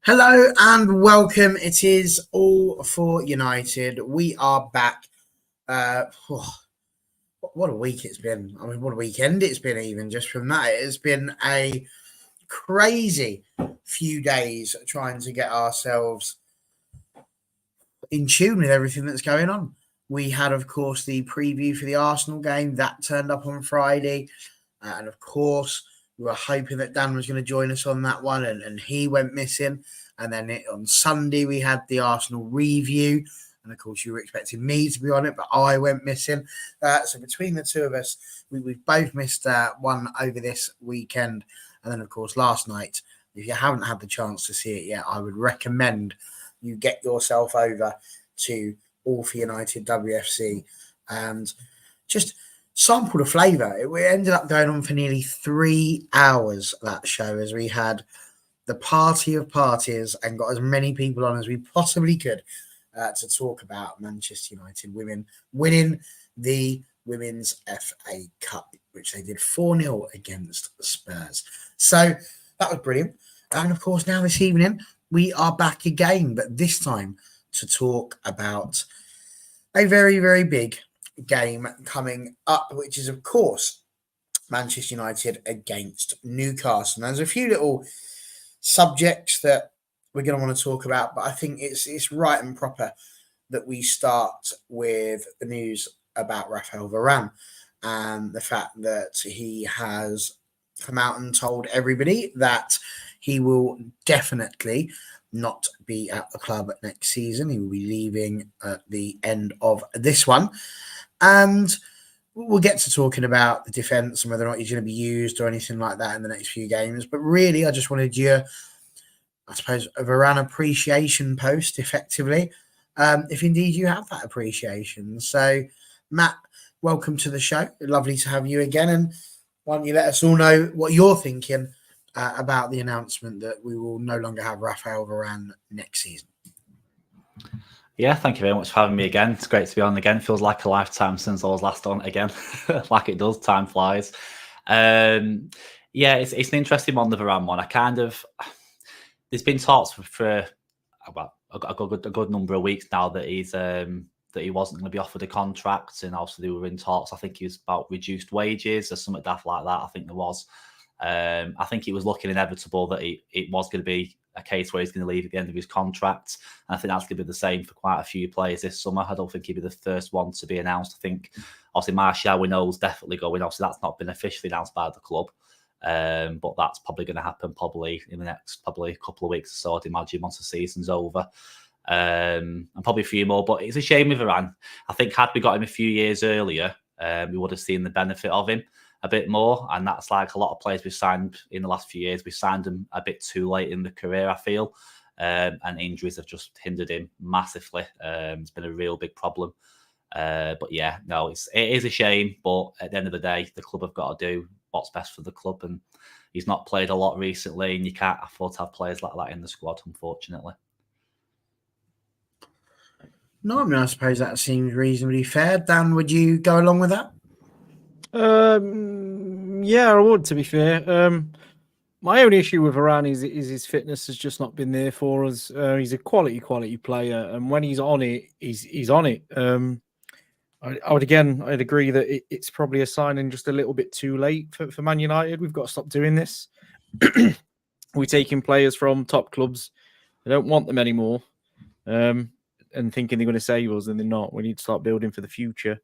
Hello and welcome. It is All for United. We are back. What a week it's been. I mean, what a weekend it's been, even just from that. It has been a crazy few days trying to get ourselves in tune with everything that's going on. We had, of course, the preview for the Arsenal game that turned up on Friday. And of course, we were hoping that Dan was going to join us on that one, and he went missing. And then on Sunday, we had the Arsenal review. And of course, you were expecting me to be on it, but I went missing. So between the two of us, we've both missed one over this weekend. And then, of course, last night, if you haven't had the chance to see it yet, I would recommend you get yourself over to All for United WFC and just sample the flavour. It ended up going on for nearly 3 hours, that show, as we had the party of parties and got as many people on as we possibly could to talk about Manchester United women winning the Women's FA Cup, which they did 4-0 against Spurs. So that was brilliant. And of course, now this evening, we are back again, but this time to talk about a very, very big game coming up, which is, of course, Manchester United against Newcastle. And there's a few little subjects that we're going to want to talk about, but I think it's right and proper that we start with the news about Raphael Varane and the fact that he has come out and told everybody that he will definitely not be at the club next season. He will be leaving at the end of this one. And we'll get to talking about the defence and whether or not he's going to be used or anything like that in the next few games. But really, I just wanted you, I suppose, a Varane appreciation post, effectively, if indeed you have that appreciation. So, Matt, welcome to the show. Lovely to have you again. And why don't you let us all know what you're thinking about the announcement that we will no longer have Raphael Varane next season. Yeah, thank you very much for having me again. It's great to be on again. Feels like a lifetime since I was last on again. Like it does, time flies. Yeah, it's an interesting one, the Varane one. There's been talks for about a good number of weeks now that he wasn't going to be offered a contract, and also they were in talks. I think he was about reduced wages or something daft like that. I think there was. I think it was looking inevitable that it was going to be a case where he's going to leave at the end of his contract. And I think that's going to be the same for quite a few players this summer. I don't think he'll be the first one to be announced. I think, obviously, Martial, we know, is definitely going. Obviously, that's not been officially announced by the club. But that's probably going to happen probably in the next couple of weeks or so, I'd imagine, once the season's over. And probably a few more. But it's a shame with Varane. I think had we got him a few years earlier, we would have seen the benefit of him a bit more. And that's like a lot of players we've signed in the last few years. We signed them a bit too late in the career, I feel. And injuries have just hindered him massively. It's been a real big problem. But yeah, no, it is a shame. But at the end of the day, the club have got to do what's best for the club. And he's not played a lot recently. And you can't afford to have players like that in the squad, unfortunately. No, I mean, I suppose that seems reasonably fair. Dan, would you go along with that? Yeah, I would, to be fair. My only issue with Varane is his fitness has just not been there for us. He's a quality player, and when he's on it, he's on it. I'd agree that it's probably a signing just a little bit too late for Man United. We've got to stop doing this. We're taking players from top clubs. I don't want them anymore. And thinking they're going to save us, and they're not. We need to start building for the future.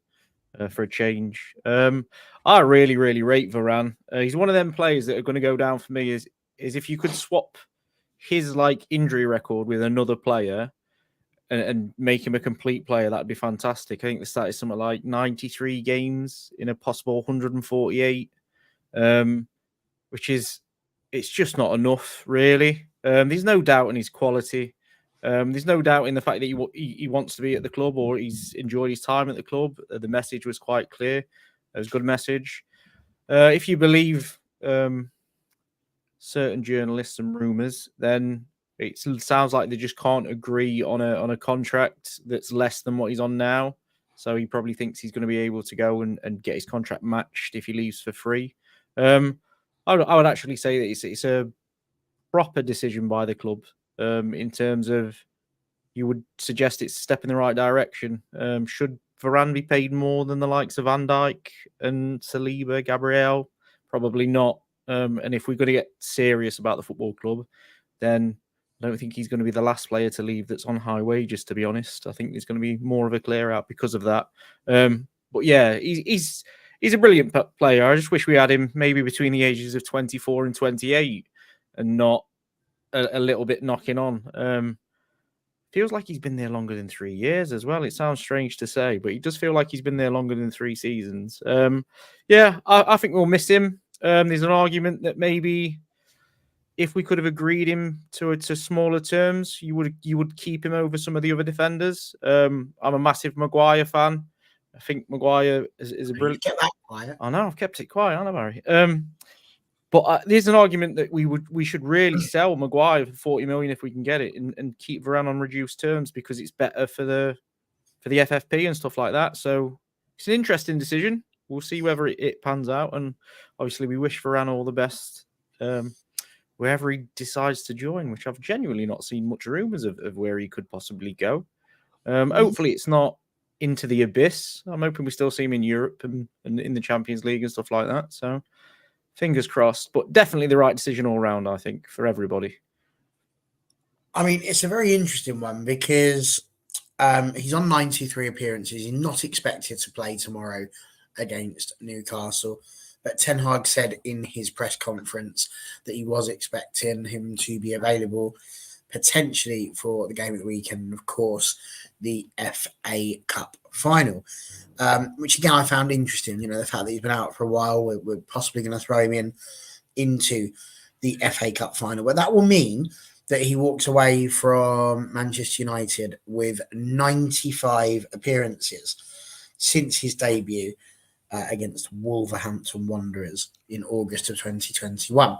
For a change. I really, really rate Varane. He's one of them players that are going to go down for me is if you could swap his injury record with another player and make him a complete player, that'd be fantastic. I think the stat is something like 93 games in a possible 148, which is, it's just not enough, really. There's no doubt in his quality. There's no doubt in the fact that he wants to be at the club or he's enjoyed his time at the club. The message was quite clear. It was a good message. If you believe certain journalists and rumours, then it sounds like they just can't agree on a contract that's less than what he's on now. So he probably thinks he's going to be able to go and get his contract matched if he leaves for free. I would actually say that it's a proper decision by the club. in terms of you would suggest it's a step in the right direction. Should Varane be paid more than the likes of Van Dijk and Saliba, Gabriel? Probably not. And if we're going to get serious about the football club, then I don't think he's going to be the last player to leave that's on high wages, to be honest. I think there's going to be more of a clear out because of that. But yeah, he's a brilliant player. I just wish we had him maybe between the ages of 24 and 28 and not a little bit knocking on. Feels like he's been there longer than 3 years as well. It sounds strange to say, but he does feel like he's been there longer than 3 seasons. I think we'll miss him. There's an argument that maybe if we could have agreed him to smaller terms, you would keep him over some of the other defenders. I'm a massive Maguire fan. I think Maguire is a brilliant. Get that quiet. I know I've kept it quiet, haven't I, Barry? But there's an argument that we should really sell Maguire for 40 million if we can get it, and keep Varane on reduced terms because it's better for the FFP and stuff like that. So it's an interesting decision. We'll see whether it pans out, and obviously we wish Varane all the best wherever he decides to join, which I've genuinely not seen much rumours of where he could possibly go. Hopefully it's not into the abyss. I'm hoping we still see him in Europe and in the Champions League and stuff like that. So fingers crossed, but definitely the right decision all round, I think, for everybody. I mean, it's a very interesting one because he's on 93 appearances. He's not expected to play tomorrow against Newcastle. But Ten Hag said in his press conference that he was expecting him to be available potentially for the game of the weekend. And of course, the FA Cup final, which again, I found interesting. You know, the fact that he's been out for a while, we're possibly going to throw him into the FA Cup final. But that will mean that he walks away from Manchester United with 95 appearances since his debut against Wolverhampton Wanderers in August of 2021.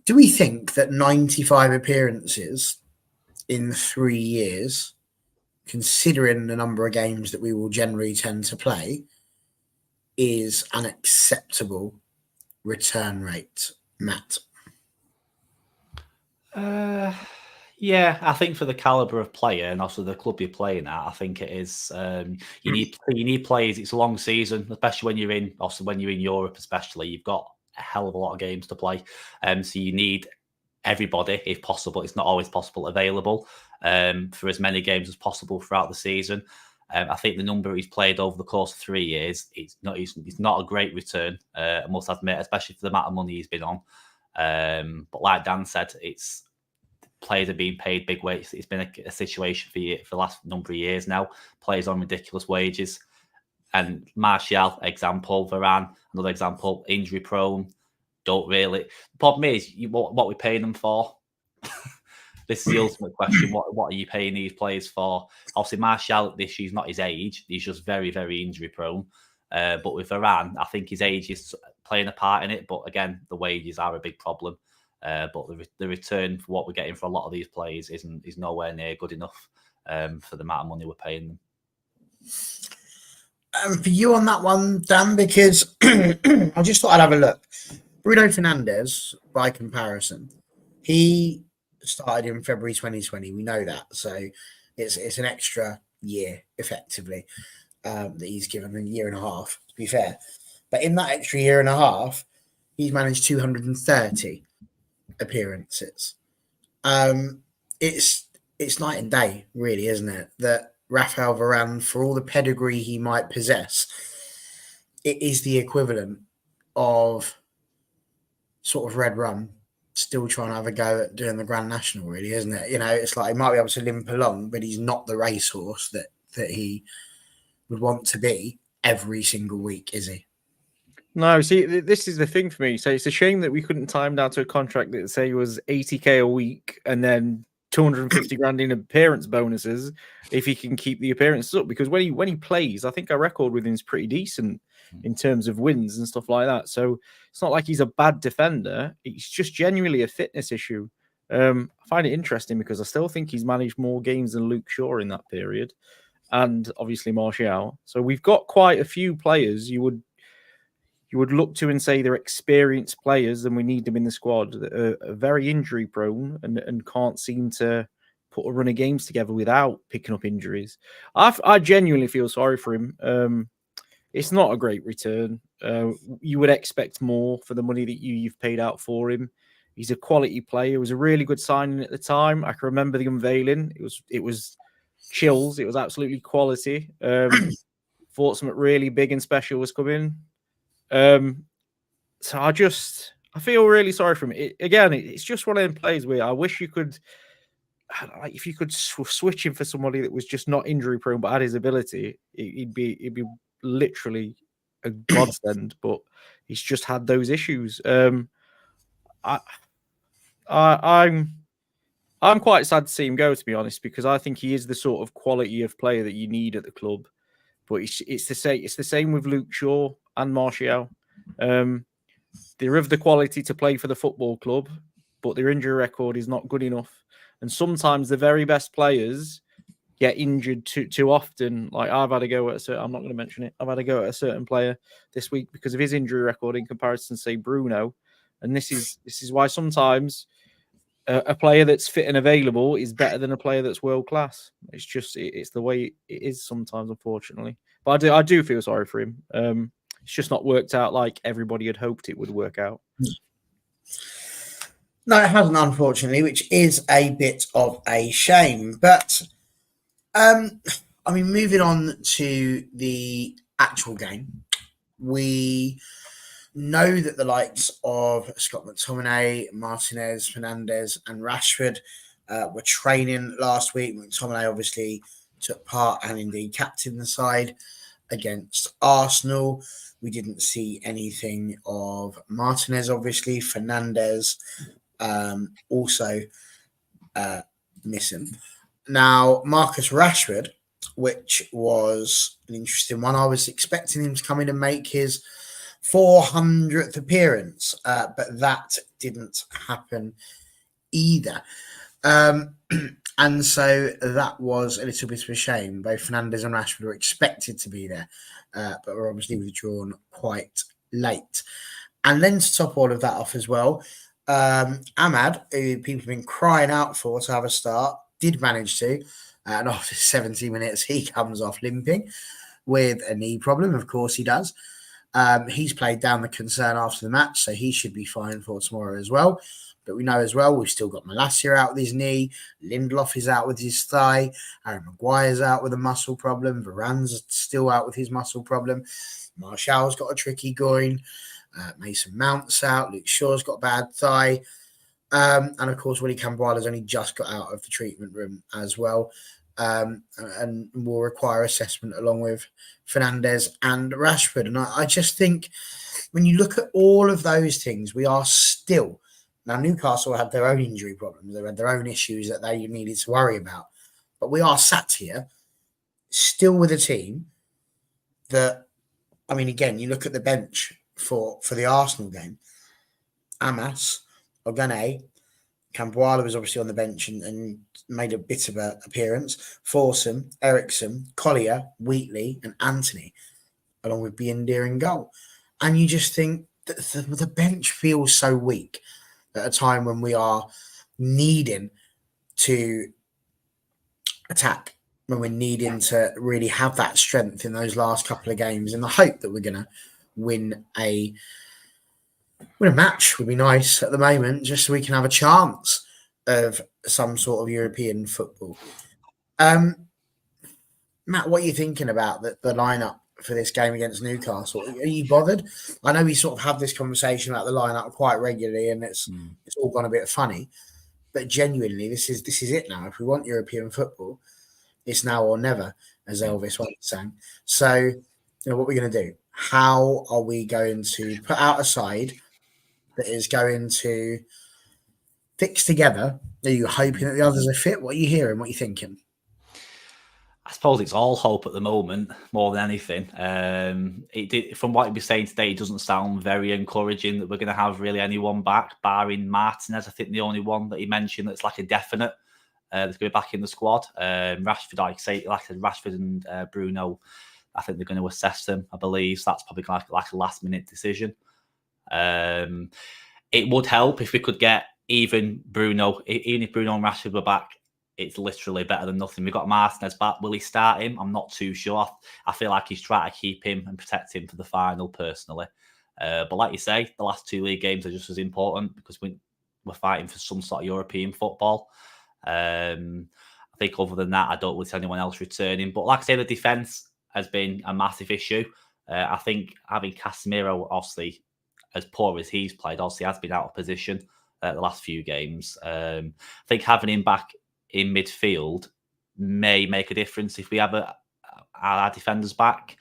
Do we think that 95 appearances in 3 years, considering the number of games that we will generally tend to play, is an acceptable return rate, Matt? Yeah, I think for the caliber of player and also the club you're playing at, I think it is. You need players. It's a long season, especially when you're in Europe. Especially, you've got a hell of a lot of games to play, so you need everybody, if possible. It's not always possible available for as many games as possible throughout the season. I think the number he's played over the course of 3 years, it's not a great return. I must admit, especially for the amount of money he's been on. But like Dan said, it's players are being paid big wages. It's been a situation for the last number of years now. Players on ridiculous wages. And Martial, example, Varane, another example, injury prone. Don't really. The problem is, what we're paying them for. This is the ultimate question. What are you paying these players for? Obviously, Martial, the issue is not his age. He's just very, very injury prone. But with Varane, I think his age is playing a part in it. But again, the wages are a big problem. But the return for what we're getting for a lot of these players is nowhere near good enough for the amount of money we're paying them. For you on that one, Dan, because I just thought I'd have a look. Bruno Fernandes, by comparison, he started in February 2020. We know that, so it's an extra year effectively that he's given, a year and a half to be fair. But in that extra year and a half, he's managed 230 appearances. It's night and day, really, isn't it? That Raphael Varane, for all the pedigree he might possess, it is the equivalent of sort of Red Rum still trying to have a go at doing the Grand National, really, isn't it? You know, it's like he might be able to limp along, but he's not the racehorse that he would want to be every single week, is he? No, see, this is the thing for me. So it's a shame that we couldn't time down to a contract that say was 80k a week and then 250 grand in appearance bonuses if he can keep the appearances up. Because when he plays, I think our record with him is pretty decent in terms of wins and stuff like that. So it's not like he's a bad defender. It's just genuinely a fitness issue. I find it interesting because I still think he's managed more games than Luke Shaw in that period, and obviously Martial. So we've got quite a few players you would you would look to and say they're experienced players and we need them in the squad that are very injury prone and can't seem to put a run of games together without picking up injuries. I genuinely feel sorry for him. It's not a great return. You would expect more for the money that you've paid out for him. He's a quality player. It was a really good signing at the time. I can remember the unveiling. It was chills. It was absolutely quality. Thought something really big and special was coming. So I feel really sorry for him. It's just one of them plays where I wish you could, like, if you could switch him for somebody that was just not injury prone but had his ability, it'd be literally a godsend. But he's just had those issues. I'm quite sad to see him go, to be honest, because I think he is the sort of quality of player that you need at the club. But it's the same with Luke Shaw and Martial. They're of the quality to play for the football club, but their injury record is not good enough. And sometimes the very best players get injured too often. Like I've had a go at I'm not going to mention it. I've had a go at a certain player this week because of his injury record in comparison to, say, Bruno. And this is why sometimes a player that's fit and available is better than a player that's world class. It's just it's the way it is sometimes, unfortunately. But I do feel sorry for him. It's just not worked out like everybody had hoped it would work out. No, it hasn't, unfortunately, which is a bit of a shame. But moving on to the actual game, we know that the likes of Scott McTominay, Martinez, Fernandes, and Rashford were training last week. McTominay obviously took part and indeed captained the side against Arsenal. We didn't see anything of Martinez, obviously. Fernandes also missing. Now, Marcus Rashford, which was an interesting one. I was expecting him to come in and make his 400th appearance, but that didn't happen either. And so that was a little bit of a shame. Both Fernandes and Rashford were expected to be there, but were obviously withdrawn quite late. And then to top all of that off as well, Ahmad, who people have been crying out for to have a start, did manage to. And after 70 minutes, he comes off limping with a knee problem. Of course he does. He's played down the concern after the match, so he should be fine for tomorrow as well. But we know as well, we've still got Malacia out with his knee. Lindelof is out with his thigh. Harry Maguire's out with a muscle problem. Varane's still out with his muscle problem. Martial's got a tricky groin. Mason Mount's out. Luke Shaw's got a bad thigh. And of course, Willy Camboila's only just got out of the treatment room as well. And will require assessment along with Fernandes and Rashford. And I just think when you look at all of those things, we are still... Now, Newcastle had their own injury problems. They had their own issues that they needed to worry about. But we are sat here still with a team that, again, you look at the bench for the Arsenal game. Amas, Ogane, Camboila was obviously on the bench and made a bit of an appearance. Forsum, Ericsson, Collier, Wheatley, and Anthony, along with Biendir in goal. And you just think that the bench feels so weak at a time when we are needing to attack, when we're needing to really have that strength in those last couple of games, in the hope that we're going to win a match would be nice at the moment, just so we can have a chance of some sort of European football. Matt, what are you thinking about the lineup for this game against Newcastle? Are you bothered? I know we sort of have this conversation about the lineup quite regularly, and it's all gone a bit funny. But genuinely, this is it now. If we want European football, it's now or never, as Elvis once sang. So, what are we going to do? How are we going to put out a side that is going to fix together? Are you hoping that the others are fit? What are you hearing? What are you thinking? I suppose it's all hope at the moment, more than anything. From what you're saying today, it doesn't sound very encouraging that we're going to have really anyone back, barring Martinez. I think the only one that he mentioned that's like a definite that's going to be back in the squad. Rashford, like I said, Rashford and Bruno, I think they're going to assess them, I believe. So that's probably like a last-minute decision. It would help if we could get even if Bruno and Rashford were back, it's literally better than nothing. We've got Martinez back. Will he start him? I'm not too sure. I feel like he's trying to keep him and protect him for the final, personally. But like you say, the last 2 league games are just as important because we're fighting for some sort of European football. I think other than that, I don't really see anyone else returning. But like I say, the defence has been a massive issue. I think having Casemiro, obviously, as poor as he's played, obviously has been out of position the last few games. I think having him back in midfield may make a difference if we have our defenders back.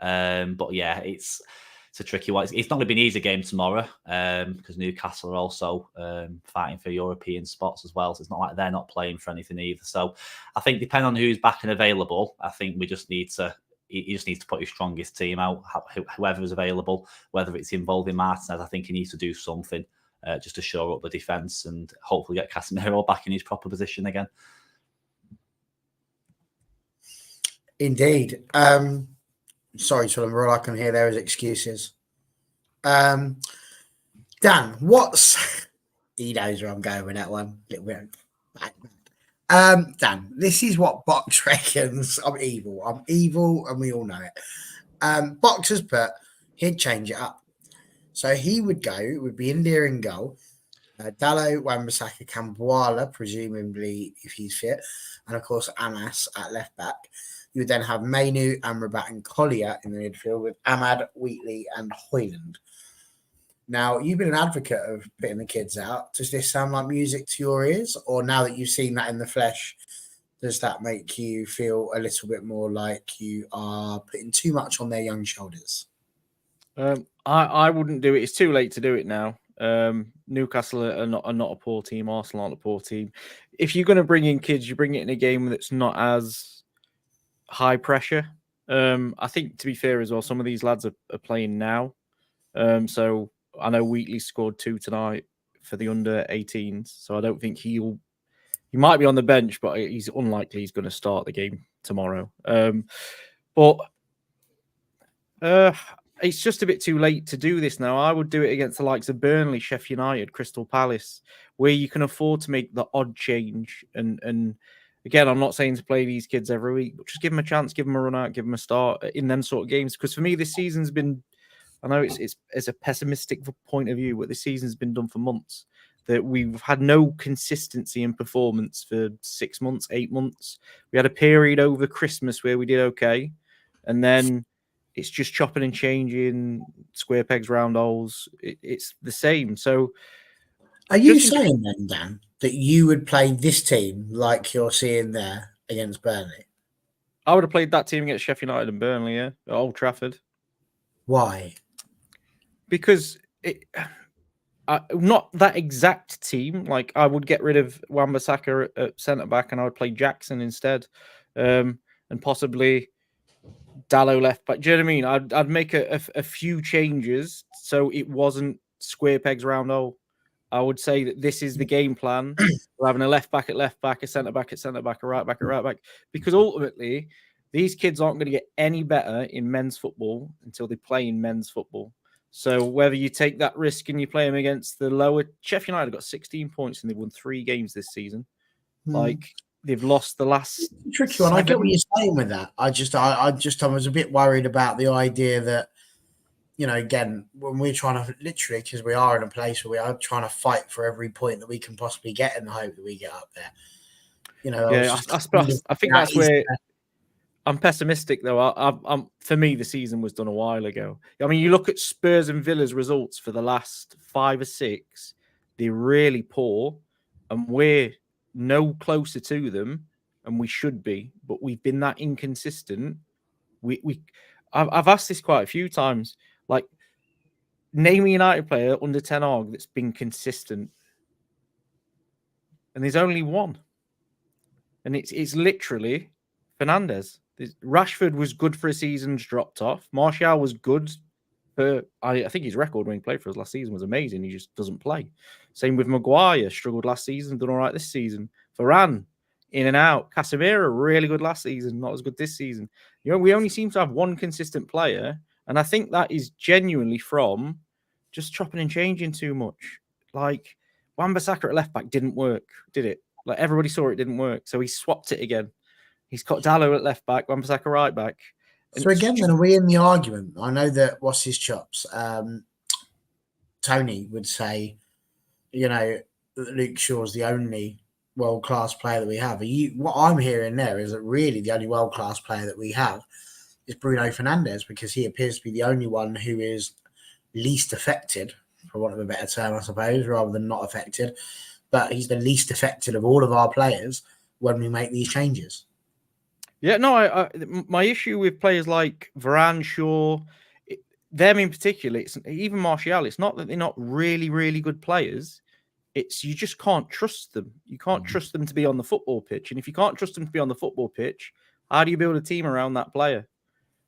But yeah, it's a tricky one. It's not going to be an easy game tomorrow because Newcastle are also fighting for European spots as well. So it's not like they're not playing for anything either. So I think depending on who's back and available, I think we just need to. He just needs to put his strongest team out, whoever is available, whether it's involving Martinez. I think he needs to do something just to shore up the defence and hopefully get Casemiro back in his proper position again. Indeed. Sorry, Tullen, all I can hear there is excuses. Dan, he knows where I'm going with that one. Dan, this is what Box reckons. I'm evil, and we all know it. Box has put he'd change it up. So he would go, it would be India in goal, Dalot, Wan-Bissaka, Cambuala, presumably if he's fit, and of course Amas at left back. You would then have Mainu, Amrabat, and Collier in the midfield with Ahmad, Wheatley, and Hoyland. Now, you've been an advocate of putting the kids out. Does this sound like music to your ears? Or now that you've seen that in the flesh, does that make you feel a little bit more like you are putting too much on their young shoulders? I wouldn't do it. It's too late to do it now. Newcastle are not a poor team. Arsenal aren't a poor team. If you're going to bring in kids, you bring it in a game that's not as high pressure. I think, to be fair as well, some of these lads are playing now. So I know Wheatley scored 2 tonight for the under 18s. So I don't think he might be on the bench, but he's unlikely he's going to start the game tomorrow. But it's just a bit too late to do this now. I would do it against the likes of Burnley, Sheffield United, Crystal Palace, where you can afford to make the odd change. And again, I'm not saying to play these kids every week, but just give them a chance, give them a run out, give them a start in them sort of games. Because for me, this season's been, I know it's a pessimistic point of view, but this season's been done for months. That we've had no consistency in performance for 6 months, 8 months. We had a period over Christmas where we did okay. And then it's just chopping and changing, square pegs, round holes. It's the same. So, are you saying then, Dan, that you would play this team like you're seeing there against Burnley? I would have played that team against Sheffield United and Burnley, yeah, at Old Trafford. Why? Because not that exact team. Like, I would get rid of Wan-Bissaka at centre back, and I would play Jackson instead, and possibly Dalot left back. Do you know what I mean? I'd make a few changes so it wasn't square pegs round hole. I would say that this is the game plan. We're having a left back at left back, a centre back at centre back, a right back at right back, because ultimately these kids aren't going to get any better in men's football until they play in men's football. So whether you take that risk and you play them against the lower, Sheffield United got 16 points and they've won 3 games this season. Like, they've lost the last tricky one. I get what you're saying with that. I was a bit worried about the idea that, you know, again, when we're trying to literally, because we are in a place where we are trying to fight for every point that we can possibly get in the hope that we get up there. You know, yeah, I think that's where I'm pessimistic, though. I'm for me, the season was done a while ago. I mean, you look at Spurs and Villa's results for the last 5 or 6; they're really poor, and we're no closer to them, and we should be. But we've been that inconsistent. I've asked this quite a few times. Like, name a United player under Ten Hag that's been consistent, and there's only one, and it's literally Fernandes. Rashford was good for a season, dropped off. Martial was good for, I think his record when he played for us last season was amazing. He just doesn't play. Same with Maguire, struggled last season, done all right this season. Varane, in and out. Casemiro, really good last season, not as good this season. We only seem to have one consistent player, and I think that is genuinely from just chopping and changing too much. Like, Wan-Bissaka at left back didn't work, did it? Like, everybody saw it didn't work, so he swapped it again. He's got Dallo at left back, Wan-Bissaka right back. So again, then are we in the argument? I know that what's his chops? Tony would say, that Luke Shaw's the only world-class player that we have. What I'm hearing there is that really the only world-class player that we have is Bruno Fernandes, because he appears to be the only one who is least affected, for want of a better term, I suppose, rather than not affected. But he's the least affected of all of our players when we make these changes. Yeah, no, my issue with players like Varane, Shaw, them in particular, it's even Martial, it's not that they're not really, really good players. It's you just can't trust them. You can't trust them to be on the football pitch. And if you can't trust them to be on the football pitch, how do you build a team around that player?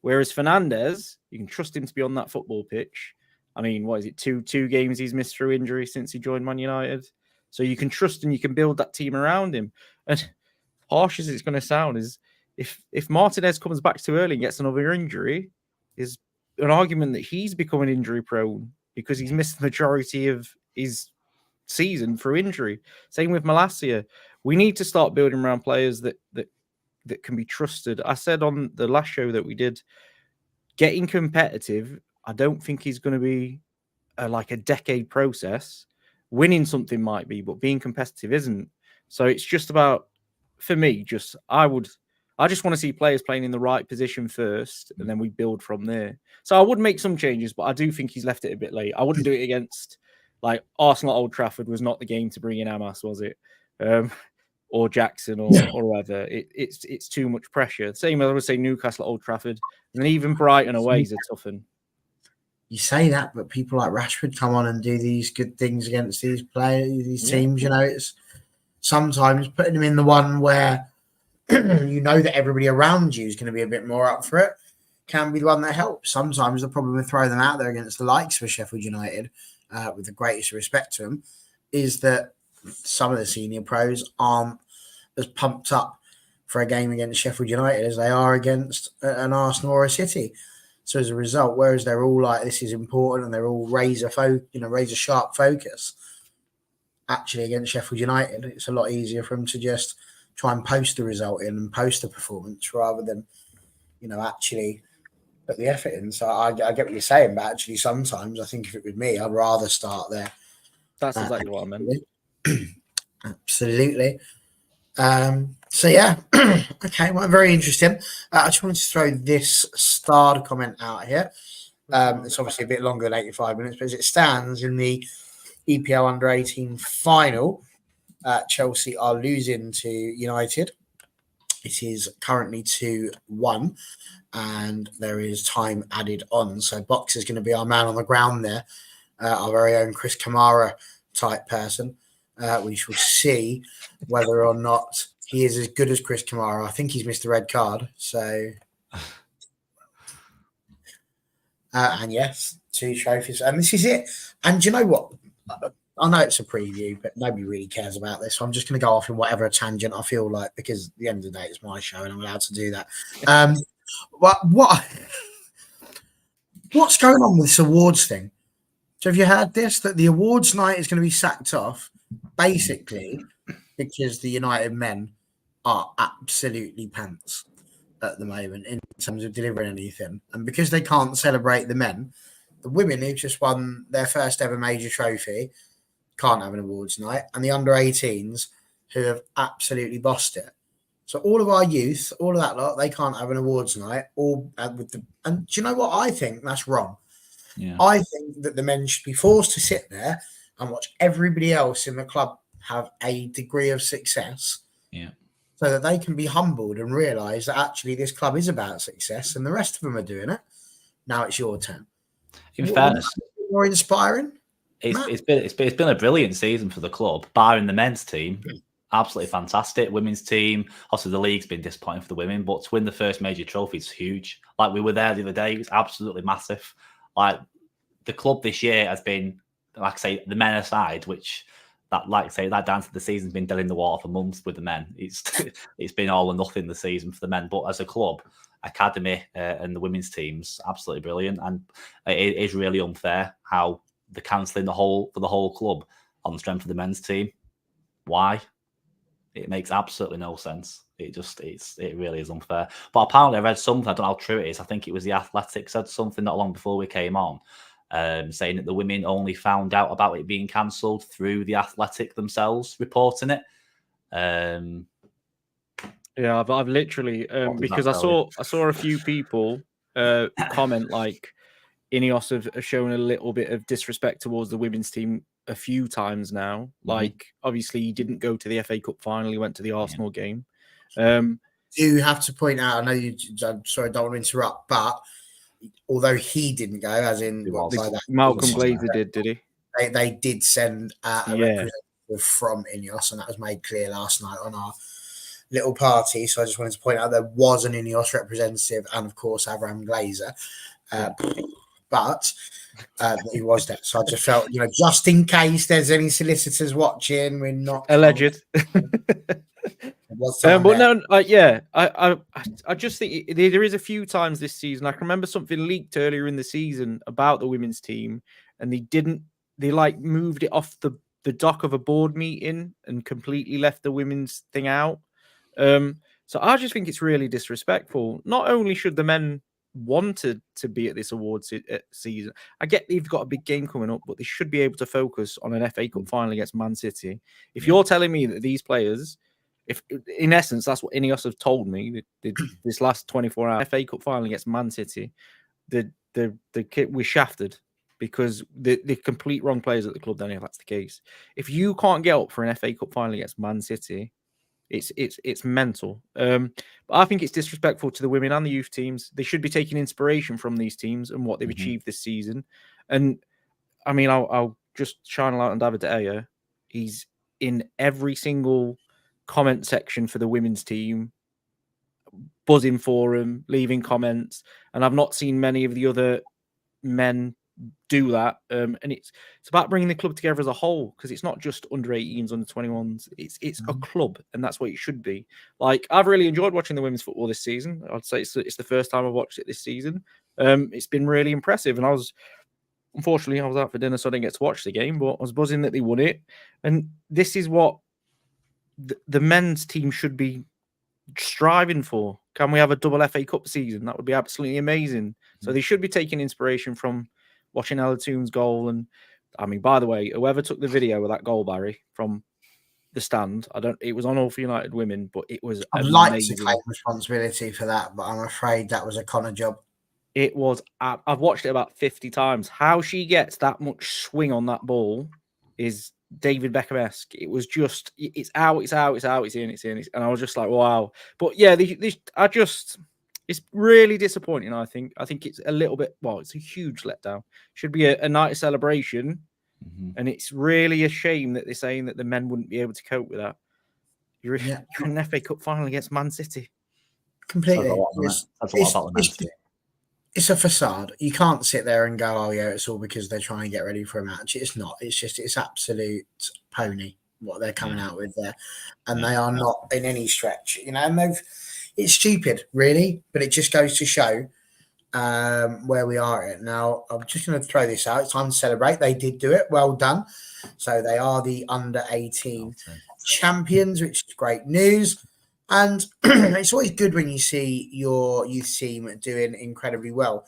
Whereas Fernandes, you can trust him to be on that football pitch. I mean, what is it? Two games he's missed through injury since he joined Man United. So you can trust and you can build that team around him. And harsh as it's going to sound is, if Martinez comes back too early and gets another injury, is an argument that he's becoming injury prone because he's missed the majority of his season through injury. Same with Malacia. We need to start building around players that can be trusted. I said on the last show that we did, getting competitive, I don't think is going to be like a decade process. Winning something might be, but being competitive isn't. So it's just about, for me, I just want to see players playing in the right position first, and then we build from there. So I would make some changes, but I do think he's left it a bit late. I wouldn't do it against, like, Arsenal at Old Trafford was not the game to bring in Amas, was it? Or Jackson or whoever. It's too much pressure. Same as I would say Newcastle at Old Trafford. And then even Brighton away is a tough one. You say that, but people like Rashford come on and do these good things against these players, these teams. It's sometimes putting them in the one where you know that everybody around you is going to be a bit more up for it can be the one that helps. Sometimes the problem with throwing them out there against the likes of Sheffield United, with the greatest respect to them, is that some of the senior pros aren't as pumped up for a game against Sheffield United as they are against an Arsenal or a City. So as a result, whereas they're all like, this is important and they're all razor sharp focus, actually against Sheffield United, it's a lot easier for them to just try and post the result in and post the performance rather than, actually put the effort in. So I get what you're saying, but actually sometimes I think if it was me, I'd rather start there. That's exactly what I meant. Absolutely. So yeah, okay, well, very interesting. I just wanted to throw this starred comment out here. It's obviously a bit longer than 85 minutes, but as it stands in the EPL Under-18 final, Chelsea are losing to United. It is currently 2-1, and there is time added on. So Box is going to be our man on the ground there, our very own Chris Kamara type person. We shall see whether or not he is as good as Chris Kamara. I think he's missed the red card. So, and yes, 2 trophies. And this is it. And do you know what? I know it's a preview, but nobody really cares about this. So I'm just going to go off in whatever tangent I feel like, because at the end of the day, it's my show and I'm allowed to do that. What's going on with this awards thing? So have you heard this, that the awards night is going to be sacked off basically because the United men are absolutely pants at the moment in terms of delivering anything. And because they can't celebrate the men, the women who've just won their first ever major trophy can't have an awards night, and the under-18s who have absolutely bossed it. So all of our youth, all of that lot, they can't have an awards night. And do you know what? I think that's wrong. Yeah. I think that the men should be forced to sit there and watch everybody else in the club have a degree of success, so that they can be humbled and realise that actually this club is about success and the rest of them are doing it. Now it's your turn. In fairness, more inspiring. It's been a brilliant season for the club, barring the men's team. Absolutely fantastic. Women's team, obviously the league's been disappointing for the women, but to win the first major trophy is huge. Like, we were there the other day, it was absolutely massive. Like, the club this year has been, like I say, the men aside, which that, like I say, that dance of the season's been dead in the water for months with the men. It's been all or nothing this season for the men. But as a club, academy and the women's teams, absolutely brilliant. And it is really unfair how they're cancelling for the whole club on the strength of the men's team. Why? It makes absolutely no sense. It really is unfair. But apparently I read something, I don't know how true it is. I think it was The Athletic said something not long before we came on, saying that the women only found out about it being cancelled through The Athletic themselves reporting it. Yeah, I've literally because I saw a few people comment like Ineos have shown a little bit of disrespect towards the women's team a few times now. Mm-hmm. Like, obviously, he didn't go to the FA Cup final; he went to the Arsenal game. Do you have to point out? I know you. I'm sorry, I don't want to interrupt, but although he didn't go, as in Malcolm Glazer did he? They did send a representative from Ineos, and that was made clear last night on our little party. So I just wanted to point out there was an Ineos representative, and of course Varane Glazer. But he was there. So I just felt, just in case there's any solicitors watching, we're not alleged. But no, I just think there is a few times this season. I can remember something leaked earlier in the season about the women's team, and they moved it off the dock of a board meeting and completely left the women's thing out. So I just think it's really disrespectful. Not only should the men wanted to be at this awards season, I get they've got a big game coming up, but they should be able to focus on an FA Cup final against Man City. If you're telling me that these players, if in essence that's what Ineos have told me, this last 24-hour FA Cup final against Man City, the kit was shafted because the complete wrong players at the club. Then if that's the case, if you can't get up for an FA Cup final against Man City, it's mental. But I think it's disrespectful to the women and the youth teams. They should be taking inspiration from these teams and what they've achieved this season. And I mean, I'll just shine a light on David De Gea. He's in every single comment section for the women's team, buzzing for him, leaving comments. And I've not seen many of the other men do that. And it's about bringing the club together as a whole, because it's not just under 18s, under 21s. It's a club, and that's what it should be. Like, I've really enjoyed watching the women's football this season. I'd say it's the first time I've watched it this season. It's been really impressive, and unfortunately I was out for dinner, so I didn't get to watch the game, but I was buzzing that they won it. And this is what the men's team should be striving for. Can we have a double FA Cup season? That would be absolutely amazing. So they should be taking inspiration from watching Ella Tombs' goal. And I mean, by the way, whoever took the video of that goal, Barry, from the stand, it was on All for United Women, but it was I'd like to claim responsibility for that, but I'm afraid that was a Connor job. It was. I've watched it about 50 times. How she gets that much swing on that ball is David Beckham-esque. It was just, it's out, it's in. And I was just like, wow. But yeah, it's really disappointing, I think. I think it's a little bit, it's a huge letdown. Should be a night of celebration. And it's really a shame that they're saying that the men wouldn't be able to cope with that. You're in an FA Cup final against Man City. Completely. That's a lot about the men's team. It's a facade. You can't sit there and go, oh, yeah, it's all because they're trying to get ready for a match. It's not. It's absolute pony what they're coming out with there. And they are not in any stretch, and it's stupid, really, but it just goes to show where we are at. Now, I'm just going to throw this out. It's time to celebrate. They did do it. Well done. So they are the under-18 champions, which is great news. And it's always good when you see your youth team doing incredibly well.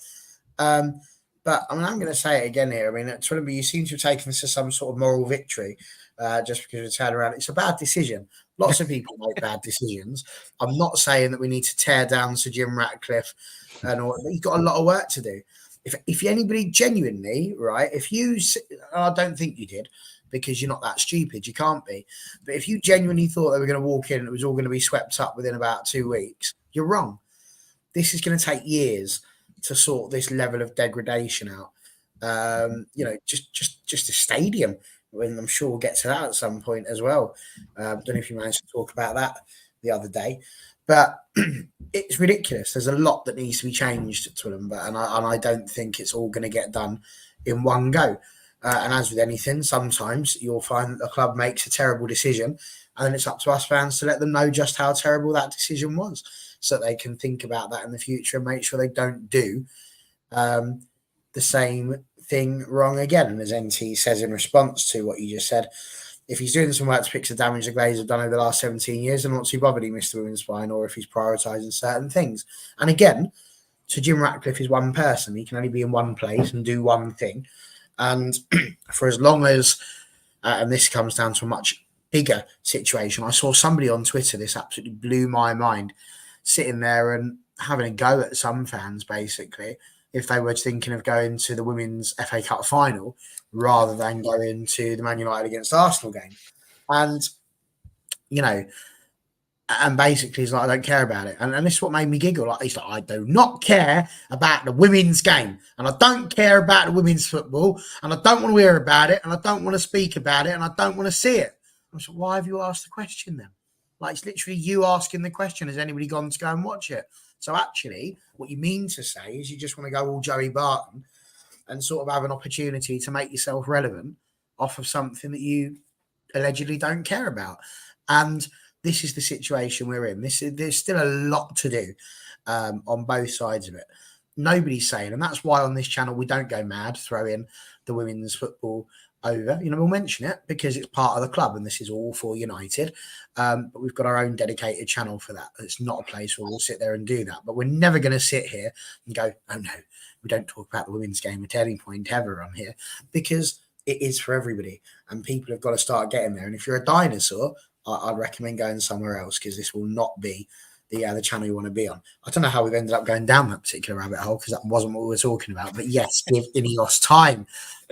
But I'm going to say it again here. I mean, at Twitter, you seem to have taken this as some sort of moral victory just because we turn around. It's a bad decision. Lots of people make bad decisions. I'm not saying that we need to tear down Sir Jim Ratcliffe and all, but you've got a lot of work to do. If anybody genuinely, right, I don't think you did, because you're not that stupid. You can't be. But if you genuinely thought they were going to walk in and it was all going to be swept up within about 2 weeks, you're wrong. This is going to take years to sort this level of degradation out. Just a stadium. And I'm sure we'll get to that at some point as well. Don't know if you managed to talk about that the other day. But it's ridiculous. There's a lot that needs to be changed to them. And I don't think it's all going to get done in one go. And as with anything, sometimes you'll find that the club makes a terrible decision, and then it's up to us fans to let them know just how terrible that decision was, so that they can think about that in the future and make sure they don't do the same thing wrong again. And as NT says in response to what you just said, if he's doing some work to fix the damage the Glazers have done over the last 17 years, I'm not too bothered he missed the women's final, or if he's prioritising certain things. And again, to Jim Ratcliffe is one person. He can only be in one place and do one thing. And for as long as, and this comes down to a much bigger situation, I saw somebody on Twitter, this absolutely blew my mind, sitting there and having a go at some fans, basically, if they were thinking of going to the Women's FA Cup final rather than going to the Man United against Arsenal game. And, you know, and basically he's like, I don't care about it. And this is what made me giggle. Like, he's like, I do not care about the women's game. And I don't care about the women's football. And I don't want to hear about it. And I don't want to speak about it. And I don't want to see it. I was like, why have you asked the question then? Like, it's literally you asking the question. Has anybody gone to go and watch it? So actually, what you mean to say is you just want to go all Joey Barton and sort of have an opportunity to make yourself relevant off of something that you allegedly don't care about. And this is the situation we're in. There's still a lot to do on both sides of it. Nobody's saying, and that's why on this channel we don't go mad, throw in the women's football over. You know, we'll mention it because it's part of the club and this is all for United. But we've got our own dedicated channel for that. It's not a place where we'll sit there and do that. But we're never going to sit here and go, oh no, we don't talk about the women's game at any point ever on here, because it is for everybody and people have got to start getting there. And if you're a dinosaur, I'd recommend going somewhere else, because this will not be the channel you want to be on. I don't know how we've ended up going down that particular rabbit hole, because that wasn't what we were talking about. But yes, give Ineos time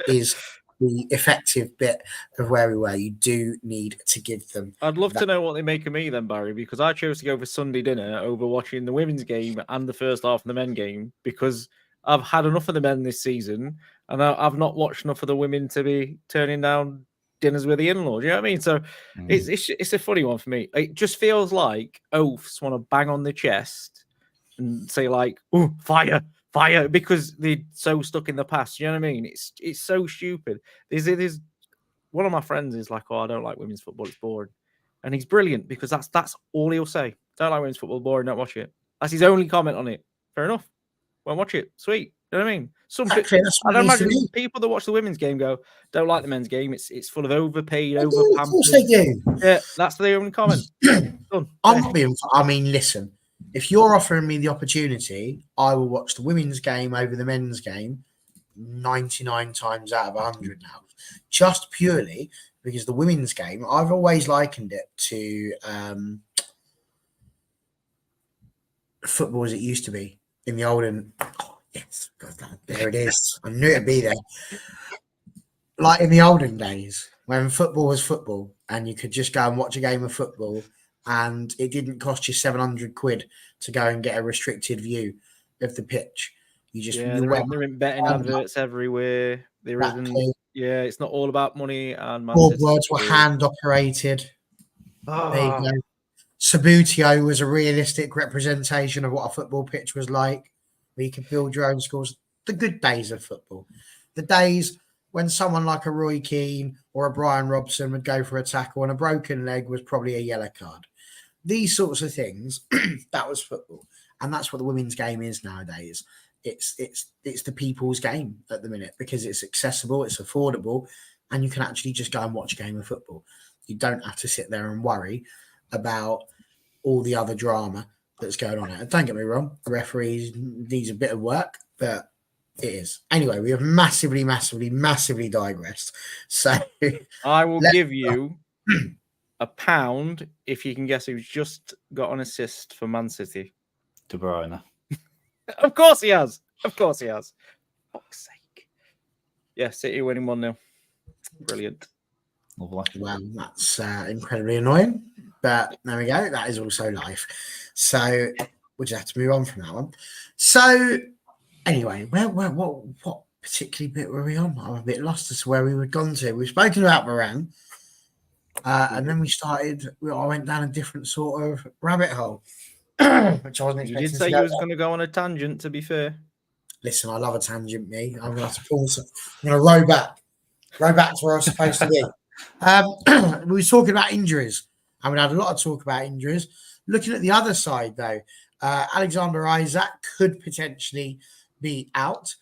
is the effective bit of where we were. You do need to give them. I'd love to know what they make of me then, Barry, because I chose to go for Sunday dinner over watching the women's game and the first half of the men game, because I've had enough of the men this season and I've not watched enough of the women to be turning down dinners with the in-laws. You know what I mean? So it's a funny one for me. It just feels like oafs want to bang on the chest and say like, "Oh, fire, because they're so stuck in the past." You know what I mean? It's so stupid. There's one of my friends is like, "Oh, I don't like women's football. It's boring," and he's brilliant because that's all he'll say. Don't like women's football, boring. Don't watch it. That's his only comment on it. Fair enough. Won't watch it. Sweet. You know what I mean? Exactly, I don't imagine people that watch the women's game go, don't like the men's game. It's full of overpaid, Of course they do. Yeah, that's the only comment. I'm not being. I mean, listen. If you're offering me the opportunity, I will watch the women's game over the men's game 99 times out of 100 now, just purely because the women's game, I've always likened it to football as it used to be in the olden. Oh, yes, God, there it is. I knew it'd be there. Like in the olden days when football was football and you could just go and watch a game of football and it didn't cost you 700 quid to go and get a restricted view of the pitch. You just they're in betting adverts everywhere. There isn't. Yeah, it's not all about money. And boards were hand operated. There you go. Sabutio was a realistic representation of what a football pitch was like, where you could build your own scores. The good days of football, the days when someone like a Roy Keane or a Brian Robson would go for a tackle and a broken leg was probably a yellow card. These sorts of things, that was football. And that's what the women's game is nowadays. It's the people's game at the minute because it's accessible, it's affordable, and you can actually just go and watch a game of football. You don't have to sit there and worry about all the other drama that's going on. And don't get me wrong, the referees needs a bit of work, but it is. Anyway, we have massively digressed. So I will give you £1 if you can guess who's just got an assist for Man City. De Bruyne. Of course he has. Fuck's sake. Yeah, City winning 1-0. Brilliant. Lovely. Well, that's incredibly annoying, but there we go. That is also life. So we just have to move on from that one. So anyway, what particular bit were we on? I'm a bit lost as to where we were gone to. We've spoken about Varane, and then I went down a different sort of rabbit hole, which I wasn't expecting. You did say you was going to go on a tangent, to be fair. Listen, I love a tangent, me. I'm going to have to pause. I'm going to row back. Go back to where I was supposed to be. We were talking about injuries, and we had a lot of talk about injuries. Looking at the other side, though, Alexander Isaac could potentially be out.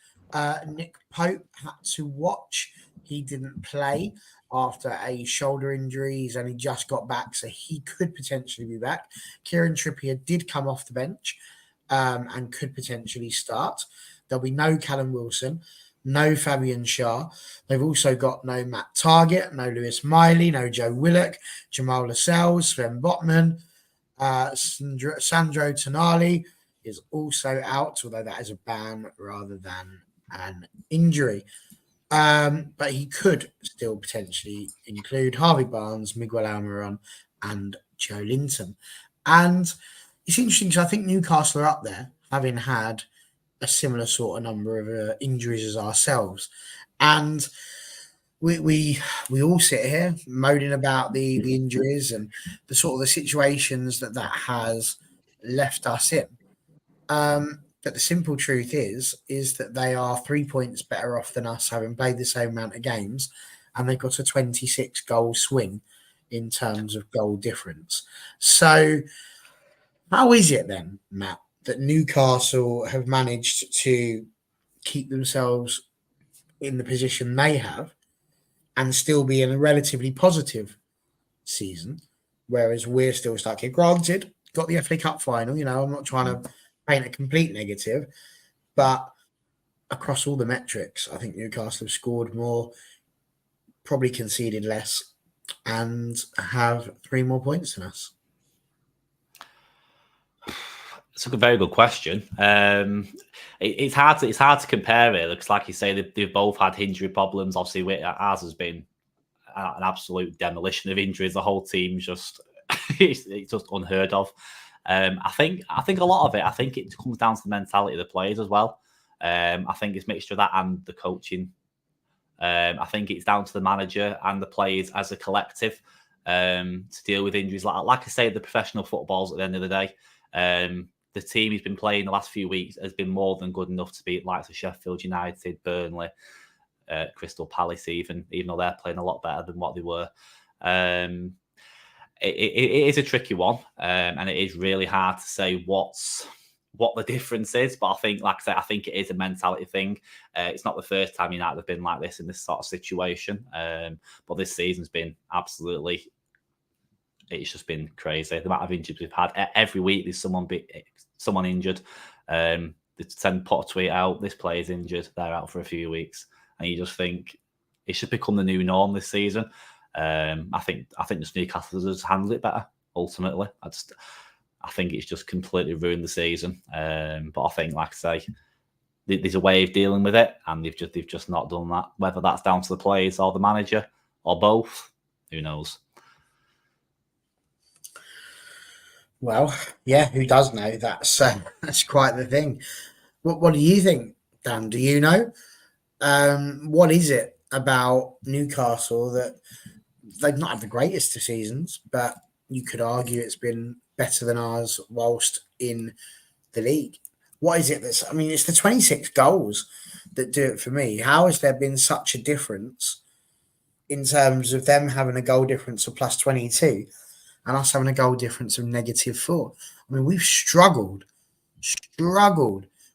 Nick Pope had to watch. He didn't play after a shoulder injury. He's only just got back, so he could potentially be back. Kieran Trippier did come off the bench and could potentially start. There'll be no Callum Wilson, no Fabian Schär. They've also got no Matt Targett, no Lewis Miley, no Joe Willock, Jamal Lascelles, Sven Botman, Sandro Tonali is also out, although that is a ban rather than an injury. But he could still potentially include Harvey Barnes, Miguel Almiron, and Joe Linton. And it's interesting because I think Newcastle are up there, having had a similar sort of number of injuries as ourselves. And we all sit here moaning about the injuries and the sort of the situations that has left us in. But the simple truth is that they are 3 points better off than us, having played the same amount of games, and they've got a 26 goal swing in terms of goal difference. So how is it then, Matt, that Newcastle have managed to keep themselves in the position they have and still be in a relatively positive season, whereas we're still stuck here? Granted, got the FA Cup final, I'm not trying to paint a complete negative, but across all the metrics, I think Newcastle have scored more, probably conceded less, and have 3 more points than us. It's a very good question. It's hard to compare it because, like you say, they've both had injury problems. Obviously, ours has been an absolute demolition of injuries. The whole team's just it's just unheard of. I think a lot of it. I think it comes down to the mentality of the players as well. I think it's a mixture of that and the coaching. I think it's down to the manager and the players as a collective to deal with injuries. Like I say, the professional footballs at the end of the day. The team he's been playing the last few weeks has been more than good enough to beat likes of Sheffield United, Burnley, Crystal Palace, even though they're playing a lot better than what they were. It is a tricky one, and it is really hard to say what the difference is. But I think, like I said, I think it is a mentality thing. It's not the first time United have been like this in this sort of situation. But this season's been absolutely. It's just been crazy. The amount of injuries we've had every week. There's someone injured. They put a tweet out. This player's injured. They're out for a few weeks, and you just think it should become the new norm this season. I think just Newcastle has handled it better. Ultimately, I think it's just completely ruined the season. But I think, like I say, there's a way of dealing with it, and they've just not done that. Whether that's down to the players or the manager or both, who knows? Well, yeah, who does know? That's quite the thing. What do you think, Dan? Do you know? What is it about Newcastle that they've not had the greatest of seasons, but you could argue it's been better than ours whilst in the league? What is it it's the 26 goals that do it for me. How has there been such a difference in terms of them having a goal difference of plus 22 and us having a goal difference of -4? We've struggled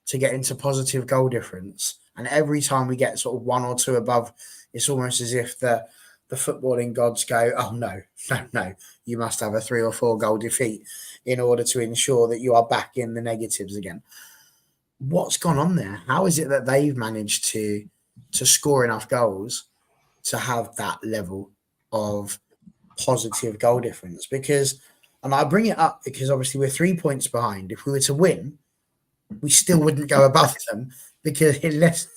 to get into positive goal difference. And every time we get sort of 1 or 2 above, it's almost as if the footballing gods go, oh, no, you must have a 3 or 4 goal defeat in order to ensure that you are back in the negatives again. What's gone on there? How is it that they've managed to score enough goals to have that level of positive goal difference? And I bring it up because obviously we're 3 points behind. If we were to win, we still wouldn't go above them because unless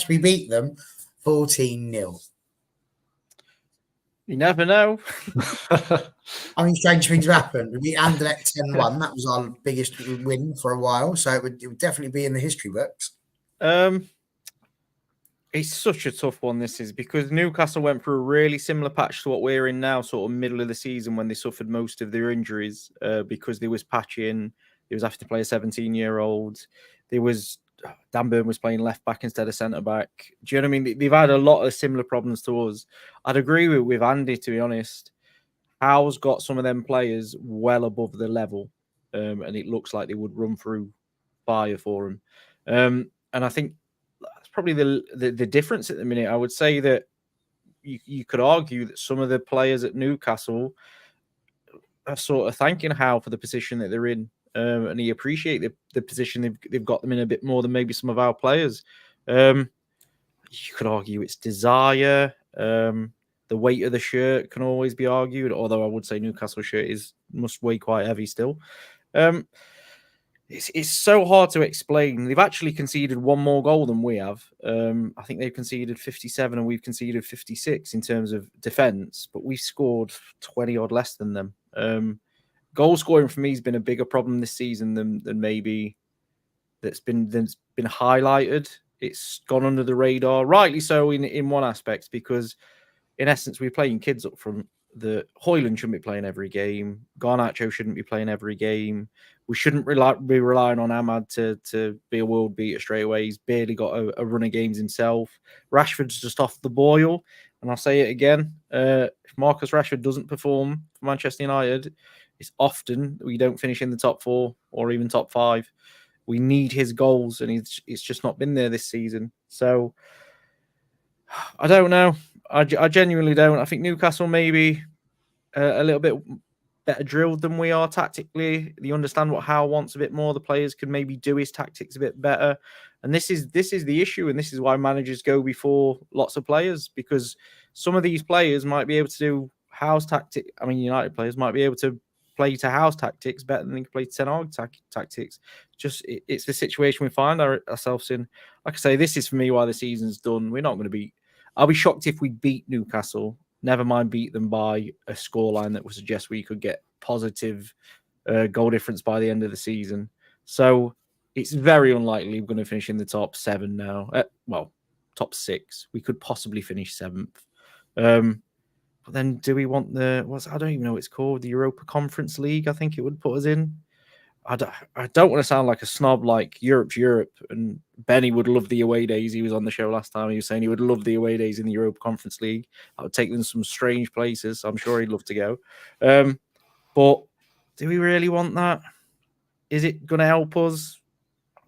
we beat them 14-0. You never know. Strange things have happened. We beat Anderlecht 10-1. That was our biggest win for a while. So it would definitely be in the history books. It's such a tough one, this is, because Newcastle went through a really similar patch to what we're in now, sort of middle of the season when they suffered most of their injuries because there was patching, they was having to play a 17-year-old. There was Dan Burn was playing left back instead of centre back. Do you know what I mean? They've had a lot of similar problems to us. I'd agree with Andy, to be honest. Howe's got some of them players well above the level, and it looks like they would run through fire for him. And I think that's probably the difference at the minute. I would say that you could argue that some of the players at Newcastle are sort of thanking Howe for the position that they're in. And he appreciate the position they've got them in a bit more than maybe some of our players. You could argue it's desire. The weight of the shirt can always be argued, although I would say Newcastle shirt must weigh quite heavy still. It's so hard to explain. They've actually conceded one more goal than we have. I think they've conceded 57 and we've conceded 56 in terms of defence, but we've scored 20 odd less than them. Goal scoring for me has been a bigger problem this season than maybe that's been highlighted. It's gone under the radar, rightly so in one aspect, because in essence we're playing kids up front. The Hoyland shouldn't be playing every game. Garnacho shouldn't be playing every game. We shouldn't be relying on Ahmad to be a world beater straight away. He's barely got a run of games himself. Rashford's just off the boil. And I'll say it again. If Marcus Rashford doesn't perform for Manchester United, it's often we don't finish in the top 4 or even top 5. We need his goals, and it's just not been there this season. So I don't know. I genuinely don't. I think Newcastle maybe a little bit better drilled than we are tactically. They understand what Howe wants a bit more. The players can maybe do his tactics a bit better. And this is the issue, and this is why managers go before lots of players, because some of these players might be able to do Howe's tactic. I mean, United players might be able to play to Howe's tactics better than they can play to Ten Hag tactics. Just it's the situation we find ourselves in. Like I say, this is for me why the season's done. We're not going to beat. I'll be shocked if we beat Newcastle. Never mind beat them by a scoreline that would suggest we could get positive goal difference by the end of the season. So it's very unlikely we're going to finish in the top 7 now. Top 6. We could possibly finish 7th. But then do we want I don't even know what it's called, the Europa Conference League, I think it would put us in. I don't want to sound like a snob, like Europe's Europe, and Benny would love the away days. He was on the show last time. He was saying he would love the away days in the Europa Conference League. I would take them to some strange places. So I'm sure he'd love to go. But do we really want that? Is it going to help us?